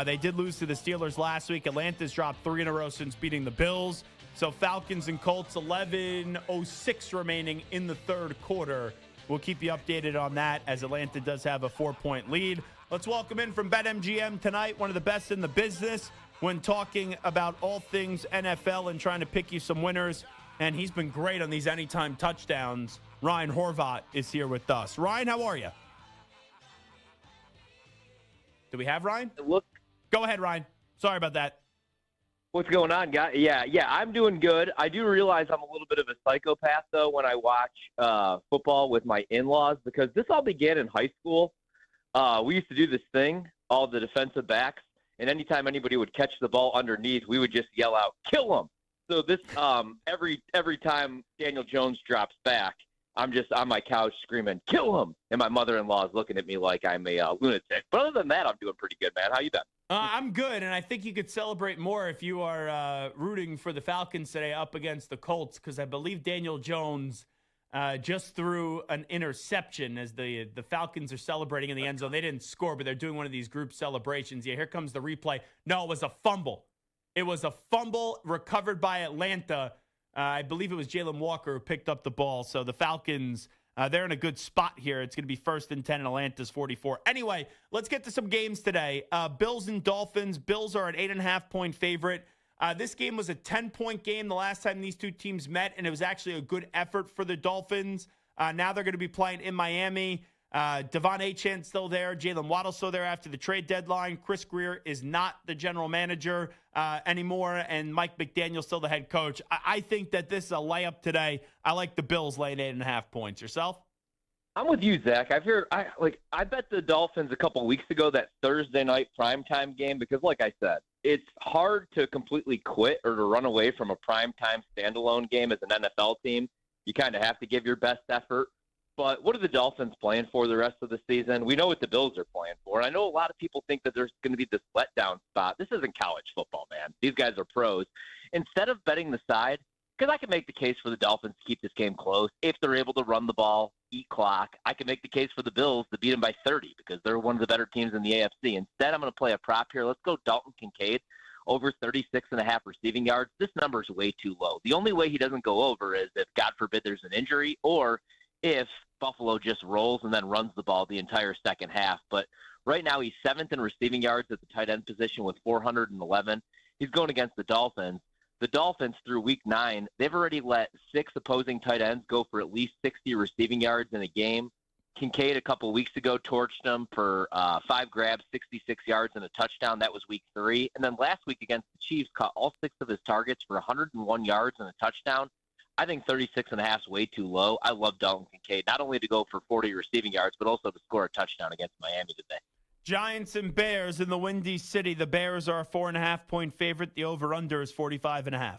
They did lose to the Steelers last week. Atlanta's dropped 3 in a row since beating the Bills. So Falcons and Colts, 11:06 remaining in the third quarter. We'll keep you updated on that as Atlanta does have a 4-point lead. Let's welcome in from BetMGM tonight, one of the best in the business when talking about all things NFL and trying to pick you some winners. And he's been great on these anytime touchdowns. Ryan Horvat is here with us. Ryan, how are you? Do we have Ryan? Go ahead, Ryan. Sorry about that. What's going on, guys? Yeah, I'm doing good. I do realize I'm a little bit of a psychopath, though, when I watch football with my in-laws, because this all began in high school. We used to do this thing, all the defensive backs, and anytime anybody would catch the ball underneath, we would just yell out, "Kill him!" So this every time Daniel Jones drops back, I'm just on my couch screaming, "Kill him!" And my mother-in-law is looking at me like I'm a lunatic. But other than that, I'm doing pretty good, man. How you been? I'm good, and I think you could celebrate more if you are rooting for the Falcons today up against the Colts, because I believe Daniel Jones just threw an interception as the Falcons are celebrating in the end zone. They didn't score, but they're doing one of these group celebrations. Yeah, here comes the replay. No, it was a fumble. It was a fumble recovered by Atlanta. I believe it was Jalen Walker who picked up the ball. So the Falcons, they're in a good spot here. It's going to be 1st and 10 and Atlanta's 44. Anyway, let's get to some games today. Bills and Dolphins. Bills are an 8.5-point favorite. This game was a 10-point game the last time these two teams met, and it was actually a good effort for the Dolphins. Now they're going to be playing in Miami. Devon Achane still there. Jalen Waddle still there after the trade deadline. Chris Greer is not the general manager anymore, and Mike McDaniel still the head coach. I think that this is a layup today. I like the Bills laying 8.5 points. Yourself? I'm with you, Zach. I bet the Dolphins a couple weeks ago, that Thursday night primetime game, because like I said, it's hard to completely quit or to run away from a primetime standalone game as an NFL team. You kind of have to give your best effort. But what are the Dolphins playing for the rest of the season? We know what the Bills are playing for. I know a lot of people think that there's going to be this letdown spot. This isn't college football, man. These guys are pros. Instead of betting the side, because I can make the case for the Dolphins to keep this game close if they're able to run the ball, eat clock. I can make the case for the Bills to beat them by 30 because they're one of the better teams in the AFC. Instead, I'm going to play a prop here. Let's go Dalton Kincaid over 36.5 receiving yards. This number is way too low. The only way he doesn't go over is if, God forbid, there's an injury or if Buffalo just rolls and then runs the ball the entire second half. But right now he's 7th in receiving yards at the tight end position with 411. He's going against the Dolphins. The Dolphins, through week 9, they've already let 6 opposing tight ends go for at least 60 receiving yards in a game. Kincaid a couple weeks ago torched them for 5 grabs, 66 yards, and a touchdown. That was week 3. And then last week against the Chiefs, caught all 6 of his targets for 101 yards and a touchdown. I think 36.5 is way too low. I love Dalton Kincaid, not only to go for 40 receiving yards, but also to score a touchdown against Miami today. Giants and Bears in the Windy City. The Bears are a 4.5-point favorite. The over-under is 45.5.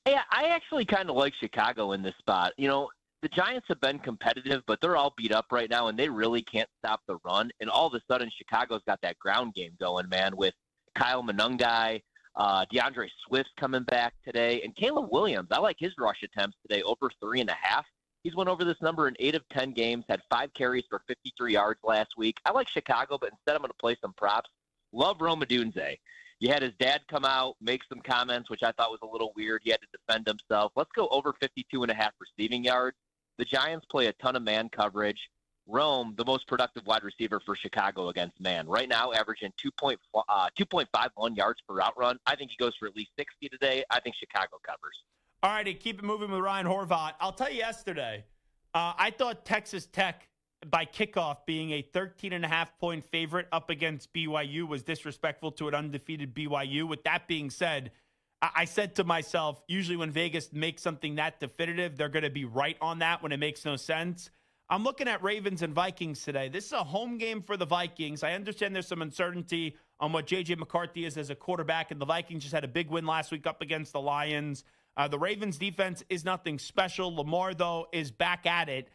Yeah, I actually kind of like Chicago in this spot. You know, the Giants have been competitive, but they're all beat up right now, and they really can't stop the run. And all of a sudden, Chicago's got that ground game going, man, with Kyle Monangai, DeAndre Swift coming back today, and Caleb Williams. I like his rush attempts today, over 3.5. He's went over this number in 8 of 10 games, had 5 carries for 53 yards last week. I like Chicago, but instead I'm going to play some props. Love Rome Odunze. You had his dad come out, make some comments, which I thought was a little weird. He had to defend himself. Let's go over 52.5 receiving yards. The Giants play a ton of man coverage. Rome, the most productive wide receiver for Chicago against man. Right now, averaging 2.51 yards per route run. I think he goes for at least 60 today. I think Chicago covers. All righty, keep it moving with Ryan Horvat. I'll tell you yesterday, I thought Texas Tech, by kickoff, being a 13.5-point favorite up against BYU was disrespectful to an undefeated BYU. With that being said, I said to myself, usually when Vegas makes something that definitive, they're going to be right on that when it makes no sense. I'm looking at Ravens and Vikings today. This is a home game for the Vikings. I understand there's some uncertainty on what J.J. McCarthy is as a quarterback, and the Vikings just had a big win last week up against the Lions. The Ravens defense is nothing special. Lamar, though, is back at it.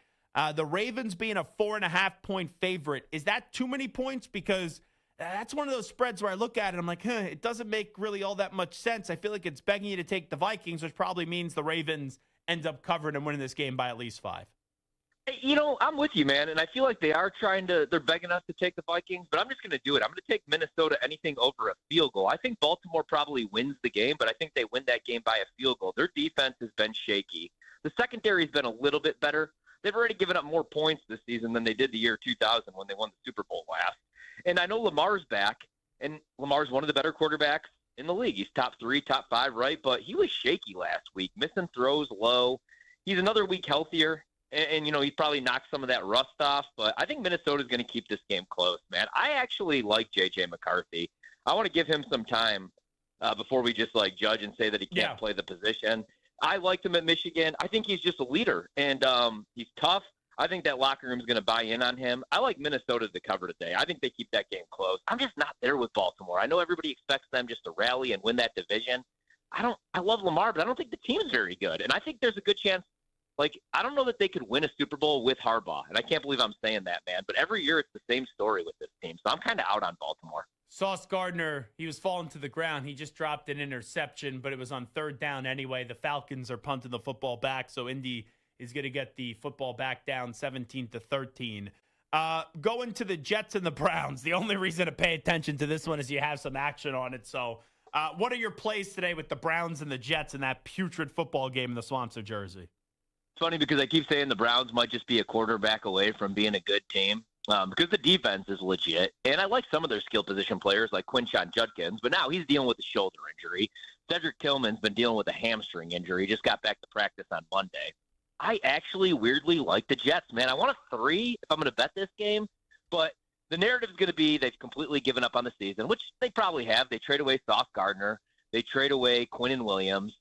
The Ravens being a 4.5-point favorite, is that too many points? Because that's one of those spreads where I look at it, I'm like, it doesn't make really all that much sense. I feel like it's begging you to take the Vikings, which probably means the Ravens end up covering and winning this game by at least 5. I'm with you, man, and I feel like they're begging us to take the Vikings, but I'm just going to do it. I'm going to take Minnesota anything over a field goal. I think Baltimore probably wins the game, but I think they win that game by a field goal. Their defense has been shaky. The secondary's been a little bit better. They've already given up more points this season than they did the year 2000 when they won the Super Bowl last. And I know Lamar's back, and Lamar's one of the better quarterbacks in the league. He's top 3, top 5, right? But he was shaky last week, missing throws low. He's another week healthier. And he probably knocked some of that rust off. But I think Minnesota's going to keep this game close, man. I actually like J.J. McCarthy. I want to give him some time before we just, judge and say that he can't play the position. I liked him at Michigan. I think he's just a leader, and he's tough. I think that locker room is going to buy in on him. I like Minnesota to cover today. I think they keep that game close. I'm just not there with Baltimore. I know everybody expects them just to rally and win that division. I love Lamar, but I don't think the team's very good. And I think there's a good chance, I don't know that they could win a Super Bowl with Harbaugh. And I can't believe I'm saying that, man. But every year it's the same story with this team. So I'm kind of out on Baltimore. Sauce Gardner, he was falling to the ground. He just dropped an interception, but it was on 3rd down anyway. The Falcons are punting the football back, so Indy is going to get the football back down 17-13. Going to the Jets and the Browns. The only reason to pay attention to this one is you have some action on it. So what are your plays today with the Browns and the Jets in that putrid football game in the swamps of Jersey? It's funny because I keep saying the Browns might just be a quarterback away from being a good team because the defense is legit. And I like some of their skill position players like Quinshon Judkins, but now he's dealing with a shoulder injury. Cedric Tillman's been dealing with a hamstring injury. He just got back to practice on Monday. I actually weirdly like the Jets, man. I want a 3 if I'm going to bet this game, but the narrative is going to be they've completely given up on the season, which they probably have. They trade away Sauce Gardner. They trade away Quinnen Williams.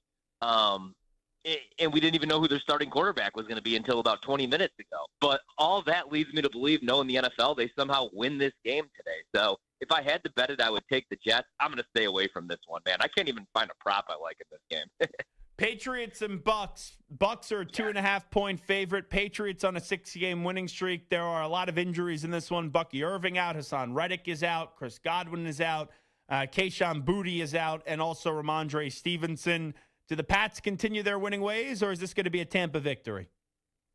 And we didn't even know who their starting quarterback was going to be until about 20 minutes ago. But all that leads me to believe, knowing the NFL, they somehow win this game today. So if I had to bet it, I would take the Jets. I'm going to stay away from this one, man. I can't even find a prop I like in this game. Patriots and Bucs. Bucs are a 2.5-point favorite. Patriots on a 6-game winning streak. There are a lot of injuries in this one. Bucky Irving out. Hassan Reddick is out. Chris Godwin is out. Kayshon Boutte is out. And also Ramondre Stevenson. Do the Pats continue their winning ways, or is this going to be a Tampa victory?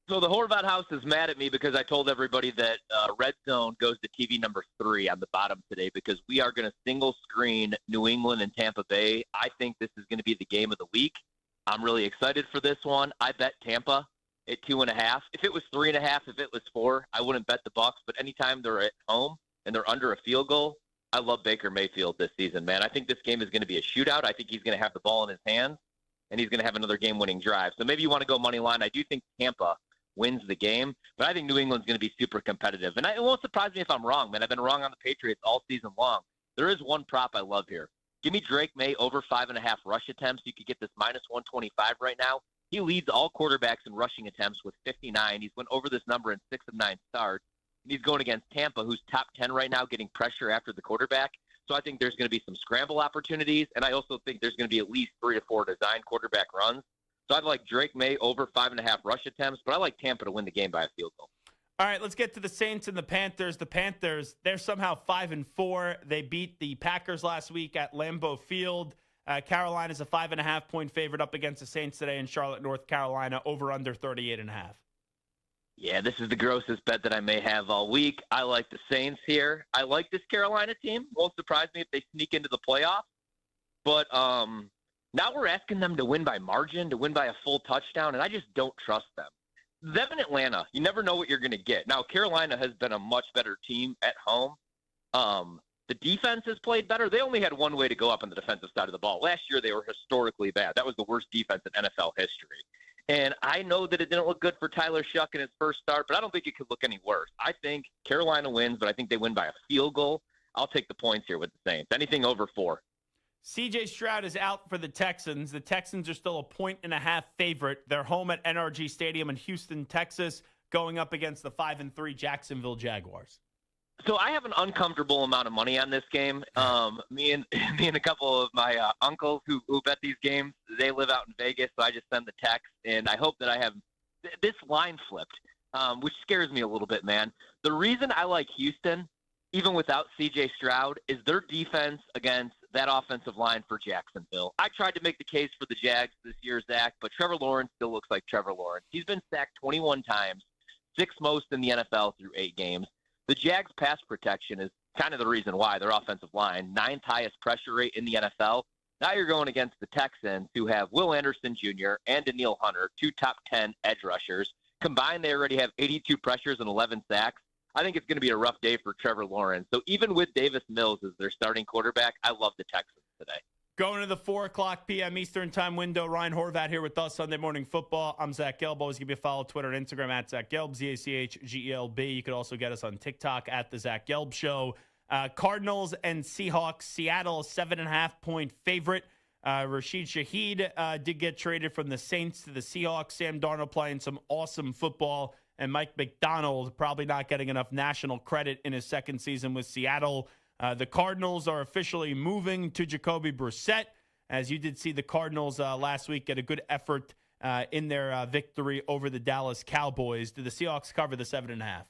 So the Horvat house is mad at me because I told everybody that Red Zone goes to TV number 3 on the bottom today because we are going to single screen New England and Tampa Bay. I think this is going to be the game of the week. I'm really excited for this one. I bet Tampa at 2.5. If it was 3.5, if it was 4, I wouldn't bet the Bucs. But anytime they're at home and they're under a field goal, I love Baker Mayfield this season, man. I think this game is going to be a shootout. I think he's going to have the ball in his hands, and he's going to have another game-winning drive. So maybe you want to go money line. I do think Tampa wins the game, but I think New England's going to be super competitive. And it won't surprise me if I'm wrong, man. I've been wrong on the Patriots all season long. There is one prop I love here. Give me Drake May over 5.5 rush attempts. You could get this minus 125 right now. He leads all quarterbacks in rushing attempts with 59. He's went over this number in 6 of 9 starts. And he's going against Tampa, who's top 10 right now, getting pressure after the quarterback. So I think there's going to be some scramble opportunities, and I also think there's going to be at least 3 to 4 design quarterback runs. So I'd like Drake May over 5.5 rush attempts, but I like Tampa to win the game by a field goal. All right, let's get to the Saints and the Panthers. The Panthers, they're somehow 5-4. They beat the Packers last week at Lambeau Field. Carolina's a 5.5-point favorite up against the Saints today in Charlotte, North Carolina, over under 38.5. Yeah, this is the grossest bet that I may have all week. I like the Saints here. I like this Carolina team. Won't surprise me if they sneak into the playoffs. But now we're asking them to win by margin, to win by a full touchdown, and I just don't trust them. Them in Atlanta, you never know what you're going to get. Now, Carolina has been a much better team at home. The defense has played better. They only had one way to go up on the defensive side of the ball. Last year, they were historically bad. That was the worst defense in NFL history. And I know that it didn't look good for Tyler Shuck in his first start, but I don't think it could look any worse. I think Carolina wins, but I think they win by a field goal. I'll take the points here with the Saints. Anything over 4. C.J. Stroud is out for the Texans. The Texans are still a 1.5 favorite. They're home at NRG Stadium in Houston, Texas, going up against the 5-3 Jacksonville Jaguars. So I have an uncomfortable amount of money on this game. Me and a couple of my uncles who bet these games, they live out in Vegas, so I just send the text, and I hope that I have this line flipped, which scares me a little bit, man. The reason I like Houston, even without C.J. Stroud, is their defense against that offensive line for Jacksonville. I tried to make the case for the Jags this year, Zach, but Trevor Lawrence still looks like Trevor Lawrence. He's been sacked 21 times, 6 most in the NFL through 8 games. The Jags' pass protection is kind of the reason why, their offensive line, 9th highest pressure rate in the NFL. Now you're going against the Texans, who have Will Anderson Jr. and Daniil Hunter, 2 top 10 edge rushers. Combined, they already have 82 pressures and 11 sacks. I think it's going to be a rough day for Trevor Lawrence. So even with Davis Mills as their starting quarterback, I love the Texans today. Going to the 4 o'clock p.m. Eastern time window, Ryan Horvath here with us, Sunday Morning Football. I'm Zach Gelb. Always give you a follow, Twitter and Instagram at Zach Gelb, ZACHGELB. You could also get us on TikTok at The Zach Gelb Show. Cardinals and Seahawks. Seattle, 7.5-point favorite. Rashid Shaheed did get traded from the Saints to the Seahawks. Sam Darnold playing some awesome football. And Mike McDonald probably not getting enough national credit in his second season with Seattle. The Cardinals are officially moving to Jacoby Brissett, as you did see the Cardinals last week get a good effort in their victory over the Dallas Cowboys. Did the Seahawks cover the 7.5?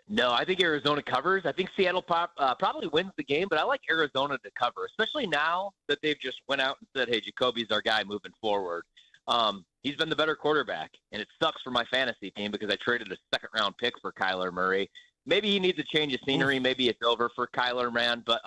No, I think Arizona covers. I think Seattle probably wins the game, but I like Arizona to cover, especially now that they've just went out and said, hey, Jacoby's our guy moving forward. He's been the better quarterback, and it sucks for my fantasy team because I traded a second-round pick for Kyler Murray. Maybe he needs a change of scenery. Maybe it's over for Kyler, man. But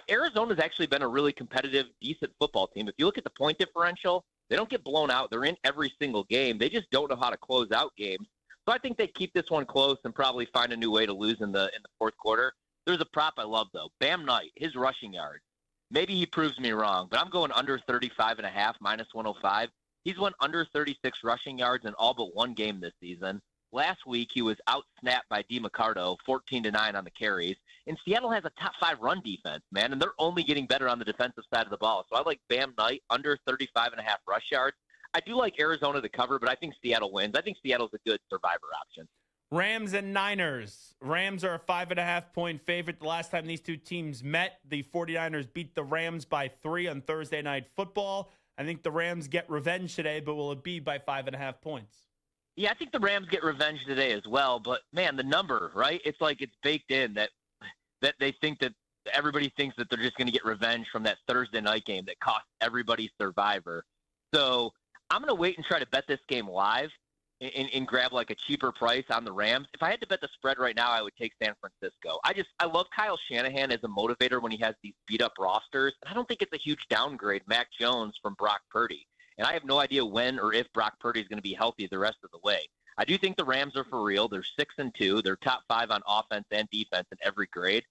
Arizona's actually been a really competitive, decent football team. If you look at the point differential, they don't get blown out. They're in every single game. They just don't know how to close out games. So I think they keep this one close and probably find a new way to lose in the fourth quarter. There's a prop I love, though. Bam Knight, his rushing yards. Maybe he proves me wrong, but I'm going under 35.5, minus 105. He's went under 36 rushing yards in all but one game this season. Last week, he was out-snapped by DeMarcado, 14-9 on the carries. And Seattle has a top-5 run defense, man, and they're only getting better on the defensive side of the ball. So I like Bam Knight, under 35.5 rush yards. I do like Arizona to cover, but I think Seattle wins. I think Seattle's a good survivor option. Rams and Niners. Rams are a 5.5-point favorite. The last time these two teams met, the 49ers beat the Rams by 3 on Thursday Night Football. I think the Rams get revenge today, but will it be by 5.5 points? Yeah, I think the Rams get revenge today as well. But, man, the number, right? It's like it's baked in that they think that everybody thinks that they're just going to get revenge from that Thursday night game that cost everybody survivor. So I'm going to wait and try to bet this game live and grab like a cheaper price on the Rams. If I had to bet the spread right now, I would take San Francisco. I love Kyle Shanahan as a motivator when he has these beat-up rosters. And I don't think it's a huge downgrade, Mac Jones from Brock Purdy. And I have no idea when or if Brock Purdy is going to be healthy the rest of the way. I do think the Rams are for real. They're 6-2. They're top 5 on offense and defense in every grade.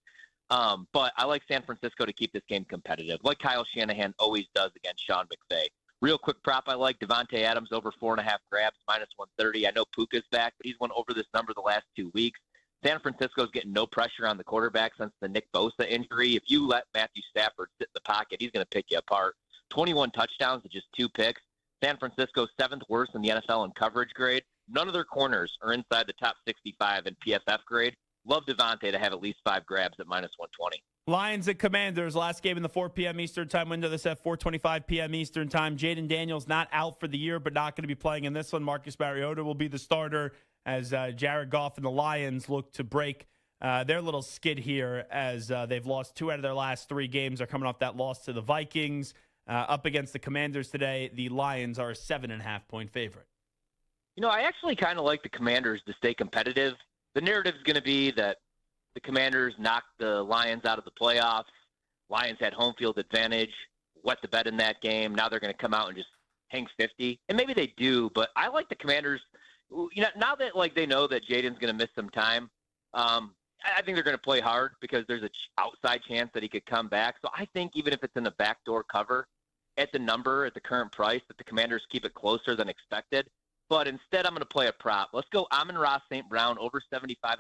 But I like San Francisco to keep this game competitive, like Kyle Shanahan always does against Sean McVay. Real quick prop I like, Devontae Adams over 4.5 grabs, minus 130. I know Puka's back, but he's went over this number the last 2 weeks. San Francisco's getting no pressure on the quarterback since the Nick Bosa injury. If you let Matthew Stafford sit in the pocket, he's going to pick you apart. 21 touchdowns to just 2 picks. San Francisco 7th worst in the NFL in coverage grade. None of their corners are inside the top 65 in PFF grade. Love Devontae to have at least 5 grabs at minus 120. Lions and Commanders, last game in the 4 p.m. Eastern time window. This at 4:25 p.m. Eastern time. Jaden Daniels not out for the year, but not going to be playing in this one. Marcus Mariota will be the starter as Jared Goff and the Lions look to break their little skid here as they've lost 2 out of their last 3 games. They're coming off that loss to the Vikings. Up against the Commanders today, the Lions are a 7.5-point favorite. You know, I actually kind of like the Commanders to stay competitive. The narrative is going to be that the Commanders knocked the Lions out of the playoffs. Lions had home field advantage, wet the bed in that game. Now they're going to come out and just hang 50. And maybe they do, but I like the Commanders. You know, now that like they know that Jaden's going to miss some time, I think they're going to play hard because there's an outside chance that he could come back. So I think even if it's in the backdoor cover at the number, at the current price, that the Commanders keep it closer than expected. But instead, I'm going to play a prop. Let's go Amon-Ra St. Brown over 75.5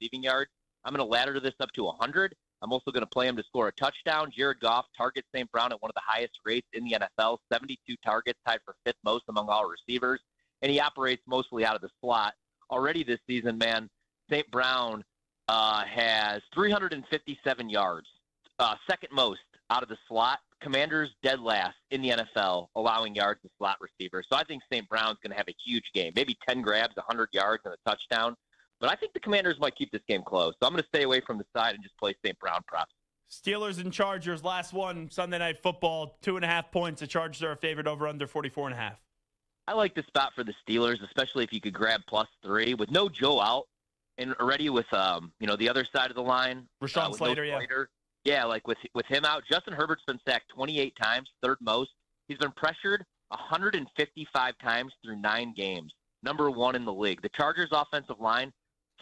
receiving yards. I'm going to ladder this up to 100. I'm also going to play him to score a touchdown. Jared Goff targets St. Brown at one of the highest rates in the NFL, 72 targets, tied for 5th most among all receivers. And he operates mostly out of the slot. Already this season, man, St. Brown has 357 yards, second most out of the slot. Commanders dead last in the NFL, allowing yards to slot receivers. So I think St. Brown's going to have a huge game, maybe 10 grabs, 100 yards, and a touchdown. But I think the Commanders might keep this game close. So I'm going to stay away from the side and just play St. Brown props. Steelers and Chargers, last one, Sunday Night Football, 2.5 points. The Chargers are a favorite over under 44.5. I like this spot for the Steelers, especially if you could grab +3 with no Joe out and already with the other side of the line. Rashawn Slater, yeah. Yeah, like with him out, Justin Herbert's been sacked 28 times, third most. He's been pressured 155 times through 9 games, number 1 in the league. The Chargers' offensive line,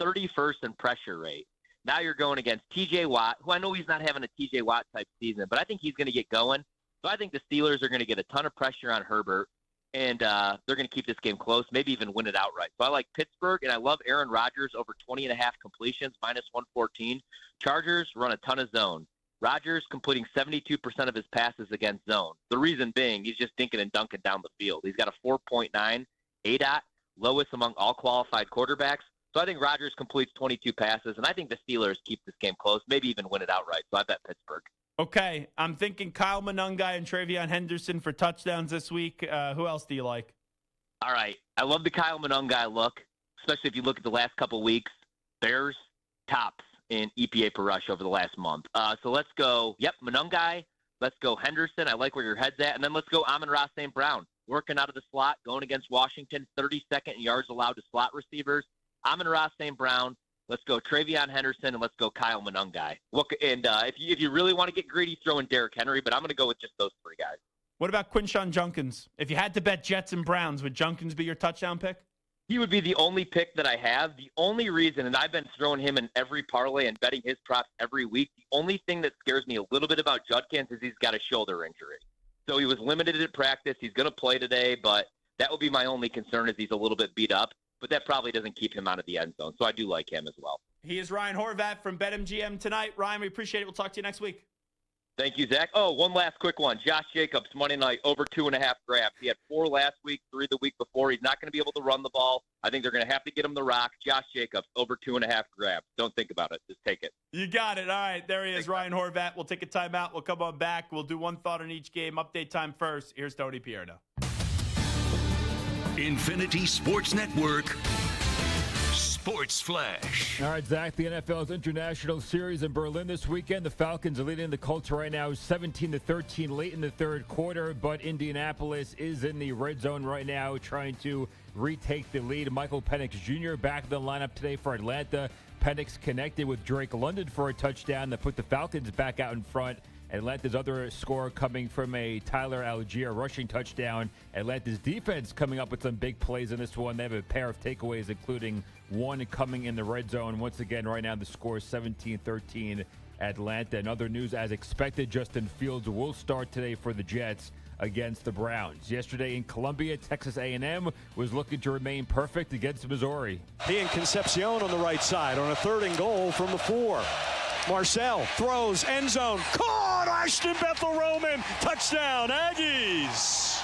31st in pressure rate. Now you're going against T.J. Watt, who I know he's not having a T.J. Watt type season, but I think he's going to get going. So I think the Steelers are going to get a ton of pressure on Herbert, and they're going to keep this game close, maybe even win it outright. So I like Pittsburgh, and I love Aaron Rodgers over 20.5 completions, -114. Chargers run a ton of zone. Rodgers completing 72% of his passes against zone. The reason being, he's just dinking and dunking down the field. He's got a 4.9 ADOT, lowest among all qualified quarterbacks. So I think Rodgers completes 22 passes, and I think the Steelers keep this game close, maybe even win it outright. So I bet Pittsburgh. Okay, I'm thinking Kyle Monungai and Travion Henderson for touchdowns this week. Who else do you like? All right. I love the Kyle Monungai look, especially if you look at the last couple of weeks. Bears tops in EPA per rush over the last month. So let's go, Monungai. Let's go Henderson. I like where your head's at. And then let's go Amon-Ra St. Brown, working out of the slot, going against Washington, 32nd in yards allowed to slot receivers. Amon-Ra St. Brown. Let's go Travion Henderson, and let's go Kyle Monungai. If you really want to get greedy, throw in Derrick Henry, but I'm going to go with just those 3 guys. What about Quinshon Judkins? If you had to bet Jets and Browns, would Judkins be your touchdown pick? He would be the only pick that I have. The only reason, and I've been throwing him in every parlay and betting his props every week, the only thing that scares me a little bit about Judkins is he's got a shoulder injury. So he was limited at practice. He's going to play today, but that would be my only concern is he's a little bit beat up. But that probably doesn't keep him out of the end zone. So I do like him as well. He is Ryan Horvat from BetMGM tonight. Ryan, we appreciate it. We'll talk to you next week. Thank you, Zach. Oh, one last quick one. Josh Jacobs, Monday night, over 2.5 grabs. He had 4 last week, 3 the week before. He's not going to be able to run the ball. I think they're going to have to get him the rock. Josh Jacobs, over 2.5 grabs. Don't think about it. Just take it. You got it. All right, there he is, Ryan Horvat. We'll take a timeout. We'll come on back. We'll do one thought on each game. Update time first. Here's Tony Pierno. Infinity Sports Network. Sports Flash. All right, Zach, the NFL's International Series in Berlin this weekend. The Falcons are leading the Colts right now 17-13 late in the third quarter, but Indianapolis is in the red zone right now trying to retake the lead. Michael Penix Jr. back in the lineup today for Atlanta. Penix connected with Drake London for a touchdown that put the Falcons back out in front. Atlanta's other score coming from a Tyler Algier rushing touchdown. Atlanta's defense coming up with some big plays in this one. They have a pair of takeaways, including one coming in the red zone. Once again, right now the score is 17-13 Atlanta. And other news, as expected, Justin Fields will start today for the Jets against the Browns. Yesterday in Columbia, Texas A&M was looking to remain perfect against Missouri. He and Concepcion on the right side on a 3rd and goal from the 4. Marcel throws, end zone, caught! Ashton Bethel-Roman, touchdown, Aggies!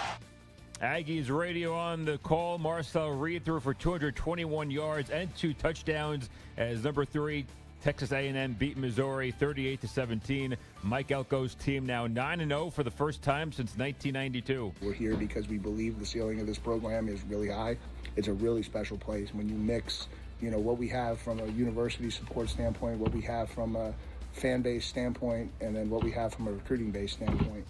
Aggies radio on the call. Marcel Reed threw for 221 yards and 2 touchdowns as number 3 Texas A&M beat Missouri 38-17. Mike Elko's team now 9-0 for the first time since 1992. We're here because we believe the ceiling of this program is really high. It's a really special place when you mix what we have from a university support standpoint, what we have from a fan base standpoint, and then what we have from a recruiting base standpoint.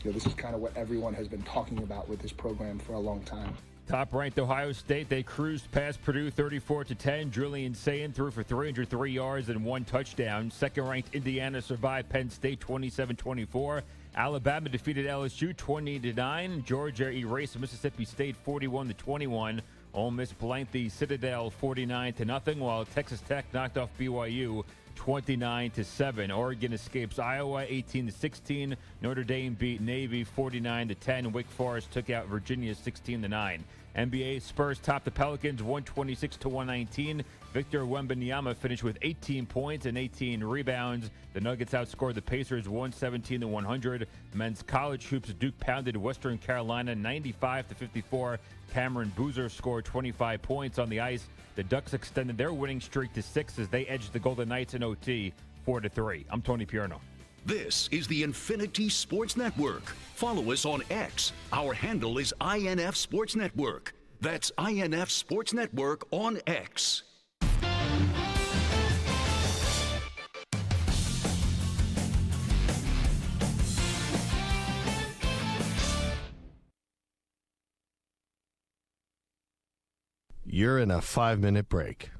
This is kind of what everyone has been talking about with this program for a long time. Top-ranked Ohio State, they cruised past Purdue 34-10. Julian Sayin threw for 303 yards and 1 touchdown. Second-ranked Indiana survived Penn State 27-24. Alabama defeated LSU 20-9. Georgia erased Mississippi State 41-21. Ole Miss blanked the Citadel 49-0, while Texas Tech knocked off BYU 29-7. Oregon escapes Iowa 18-16. Notre Dame beat Navy 49-10. Wake Forest took out Virginia 16-9. NBA Spurs topped the Pelicans 126-119. Victor Wembanyama finished with 18 points and 18 rebounds. The Nuggets outscored the Pacers 117-100. Men's college hoops, Duke pounded Western Carolina 95-54. Cameron Boozer scored 25 points on the ice. The Ducks extended their winning streak to 6 as they edged the Golden Knights in OT 4-3. I'm Tony Pierno. This is the Infinity Sports Network. Follow us on X. Our handle is INF Sports Network. That's INF Sports Network on X. You're in a 5-minute break.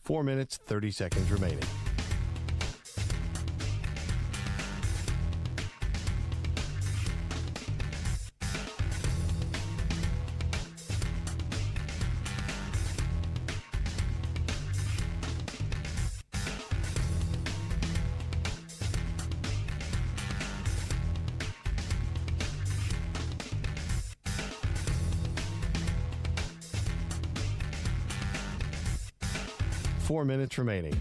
Four minutes, 30 seconds remaining. Four minutes remaining.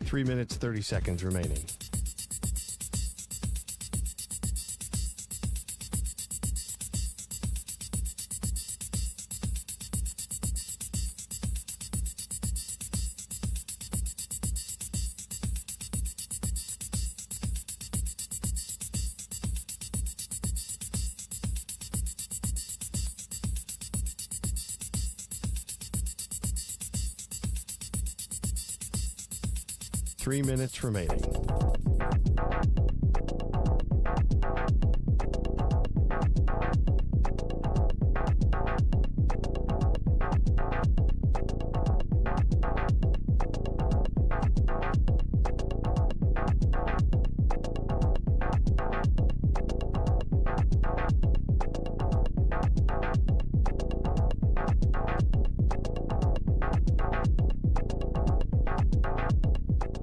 Three minutes, 30 seconds remaining. Three minutes remaining.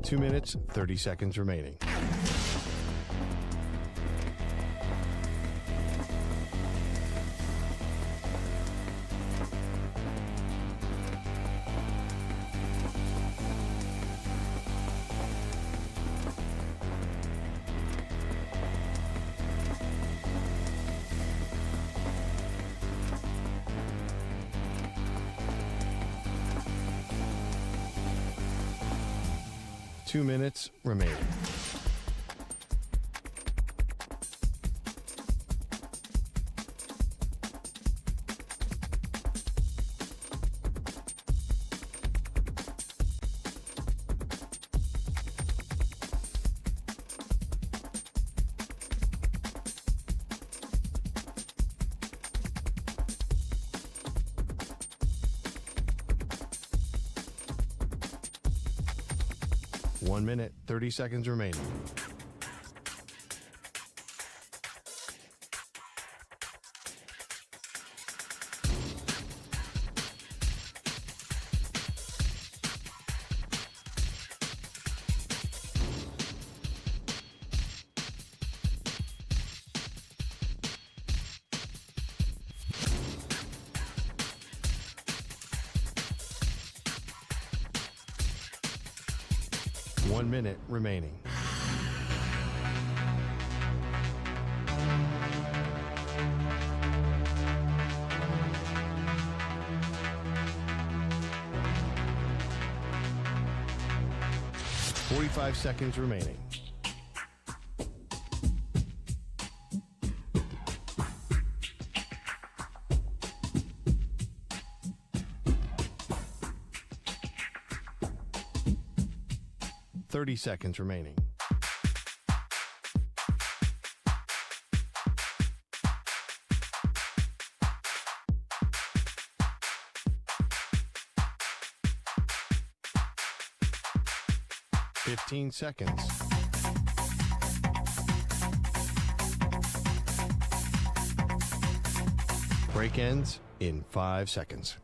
Two minutes, 30 seconds remaining. Two minutes remaining. One minute, 30 seconds remaining. One minute remaining. 45 seconds remaining. Thirty seconds remaining. Fifteen seconds. Break ends in 5 seconds.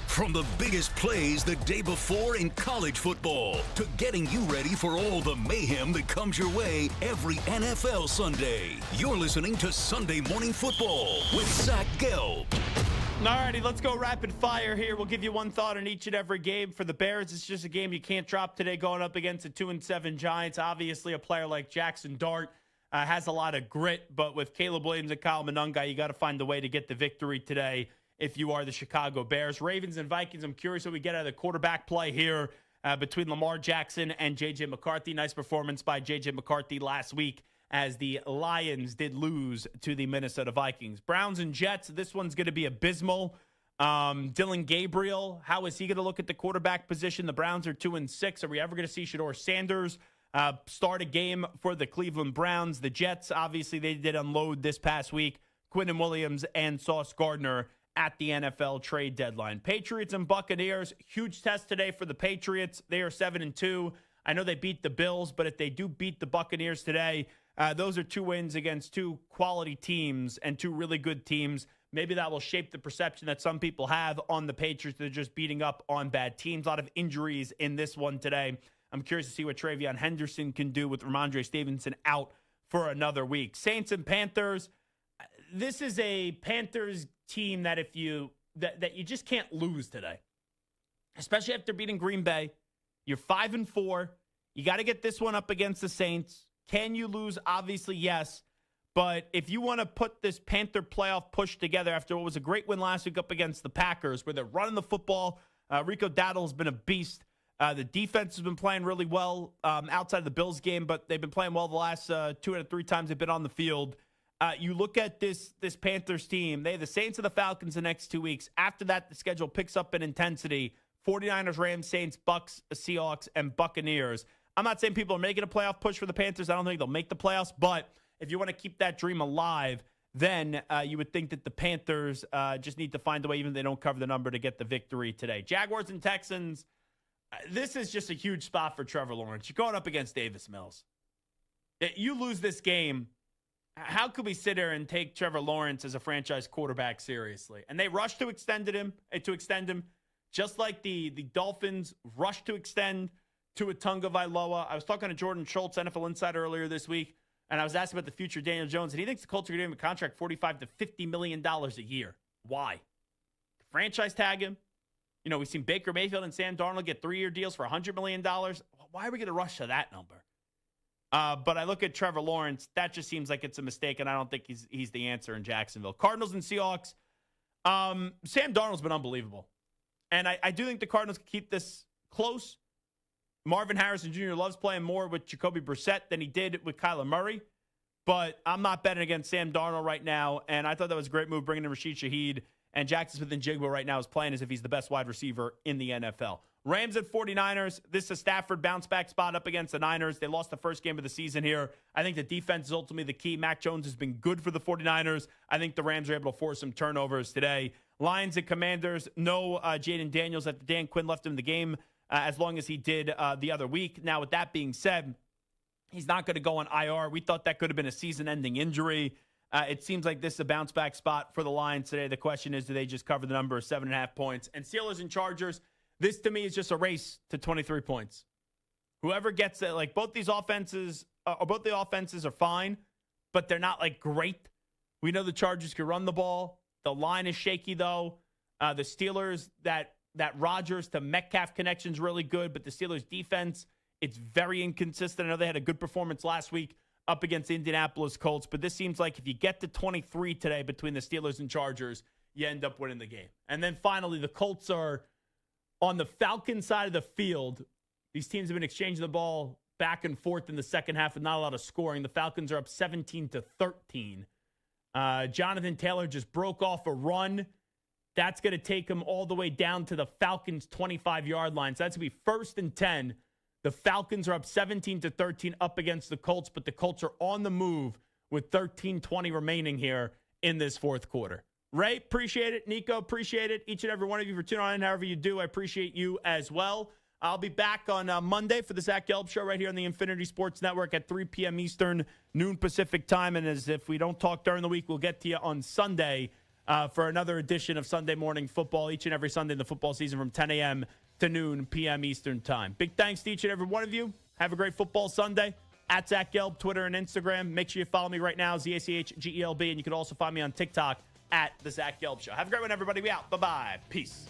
From the biggest plays the day before in college football to getting you ready for all the mayhem that comes your way every NFL Sunday. You're listening to Sunday Morning Football with Zach Gelb. Alrighty, let's go rapid fire here. We'll give you one thought on each and every game. For the Bears, it's just a game you can't drop today going up against the 2-7 Giants. Obviously, a player like Jackson Dart has a lot of grit, but with Caleb Williams and Kyle Monunga, you got to find a way to get the victory today if you are the Chicago Bears. Ravens and Vikings, I'm curious what we get out of the quarterback play here between Lamar Jackson and J.J. McCarthy. Nice performance by J.J. McCarthy last week as the Lions did lose to the Minnesota Vikings. Browns and Jets, this one's going to be abysmal. Dylan Gabriel, how is he going to look at the quarterback position? The Browns are 2-6. Are we ever going to see Shedeur Sanders start a game for the Cleveland Browns? The Jets, obviously, they did unload this past week. Quinnen Williams and Sauce Gardner at the NFL trade deadline. Patriots and Buccaneers, huge test today for the Patriots. They are 7-2. I know they beat the Bills, but if they do beat the Buccaneers today, those are 2 wins against 2 quality teams and 2 really good teams. Maybe that will shape the perception that some people have on the Patriots. They're just beating up on bad teams. A lot of injuries in this one today. I'm curious to see what Travion Henderson can do with Ramondre Stevenson out for another week. Saints and Panthers. This is a Panthers team that if you that you just can't lose today, especially after beating Green Bay. You're 5-4. You got to get this one up against the Saints. Can you lose? Obviously, yes. But if you want to put this Panther playoff push together after what was a great win last week up against the Packers, where they're running the football, Rico Dowdle's been a beast. The defense has been playing really well outside of the Bills game, but they've been playing well the last 2 out of 3 times they've been on the field. You look at this Panthers team, they have the Saints and the Falcons the next 2 weeks. After that, the schedule picks up in intensity. 49ers, Rams, Saints, Bucks, Seahawks, and Buccaneers. I'm not saying people are making a playoff push for the Panthers. I don't think they'll make the playoffs, but if you want to keep that dream alive, then you would think that the Panthers just need to find a way, even if they don't cover the number, to get the victory today. Jaguars and Texans, this is just a huge spot for Trevor Lawrence. You're going up against Davis Mills. You lose this game, how could we sit here and take Trevor Lawrence as a franchise quarterback seriously? And they rushed to extend him, just like the Dolphins rushed to extend Tua Tagovailoa. I was talking to Jordan Schultz, NFL Insider, earlier this week, and I was asking about the future of Daniel Jones, and he thinks the Colts are going to give him a contract $45 to $50 million a year. Why? Franchise tag him. You know, we've seen Baker Mayfield and Sam Darnold get 3-year deals for $100 million. Why are we going to rush to that number? But I look at Trevor Lawrence. That just seems like it's a mistake, and I don't think he's the answer in Jacksonville. Cardinals and Seahawks. Sam Darnold's been unbelievable. And I do think the Cardinals can keep this close. Marvin Harrison Jr. loves playing more with Jacoby Brissett than he did with Kyler Murray. But I'm not betting against Sam Darnold right now, and I thought that was a great move bringing in Rashid Shaheed. And Jackson Smith-Njigba right now is playing as if he's the best wide receiver in the NFL. Rams at 49ers. This is a Stafford bounce-back spot up against the Niners. They lost the first game of the season here. I think the defense is ultimately the key. Mac Jones has been good for the 49ers. I think the Rams are able to force some turnovers today. Lions and Commanders. No Jaden Daniels after Dan Quinn left him in the game as long as he did the other week. Now, with that being said, he's not going to go on IR. We thought that could have been a season-ending injury. It seems like this is a bounce-back spot for the Lions today. The question is, do they just cover the number of 7.5 points? And Steelers and Chargers, this to me is just a race to 23 points. Whoever gets it, like both the offenses are fine, but they're not like great. We know the Chargers can run the ball. The line is shaky though. The Steelers, that Rodgers to Metcalf connection is really good, but the Steelers defense It's very inconsistent. I know they had a good performance last week up against the Indianapolis Colts, but this seems like if you get to 23 today between the Steelers and Chargers, you end up winning the game. And then finally, the Colts are on the Falcons side of the field. These teams have been exchanging the ball back and forth in the second half with not a lot of scoring. The Falcons are up 17-13. Jonathan Taylor just broke off a run. That's going to take him all the way down to the Falcons' 25-yard line. So that's going to be 1st and 10. The Falcons are up 17-13 up against the Colts, but the Colts are on the move with 13:20 remaining here in this fourth quarter. Ray, appreciate it. Nico, appreciate it. Each and every one of you for tuning in, however you do. I appreciate you as well. I'll be back on Monday for the Zach Gelb Show right here on the Infinity Sports Network at 3 p.m. Eastern, noon Pacific time. And as if we don't talk during the week, we'll get to you on Sunday for another edition of Sunday Morning Football each and every Sunday in the football season from 10 a.m. to noon p.m. Eastern time. Big thanks to each and every one of you. Have a great football Sunday. At Zach Gelb, Twitter and Instagram. Make sure you follow me right now, ZACHGELB. And you can also find me on TikTok at The Zach Gelb Show. Have a great one, everybody. We out. Bye-bye. Peace.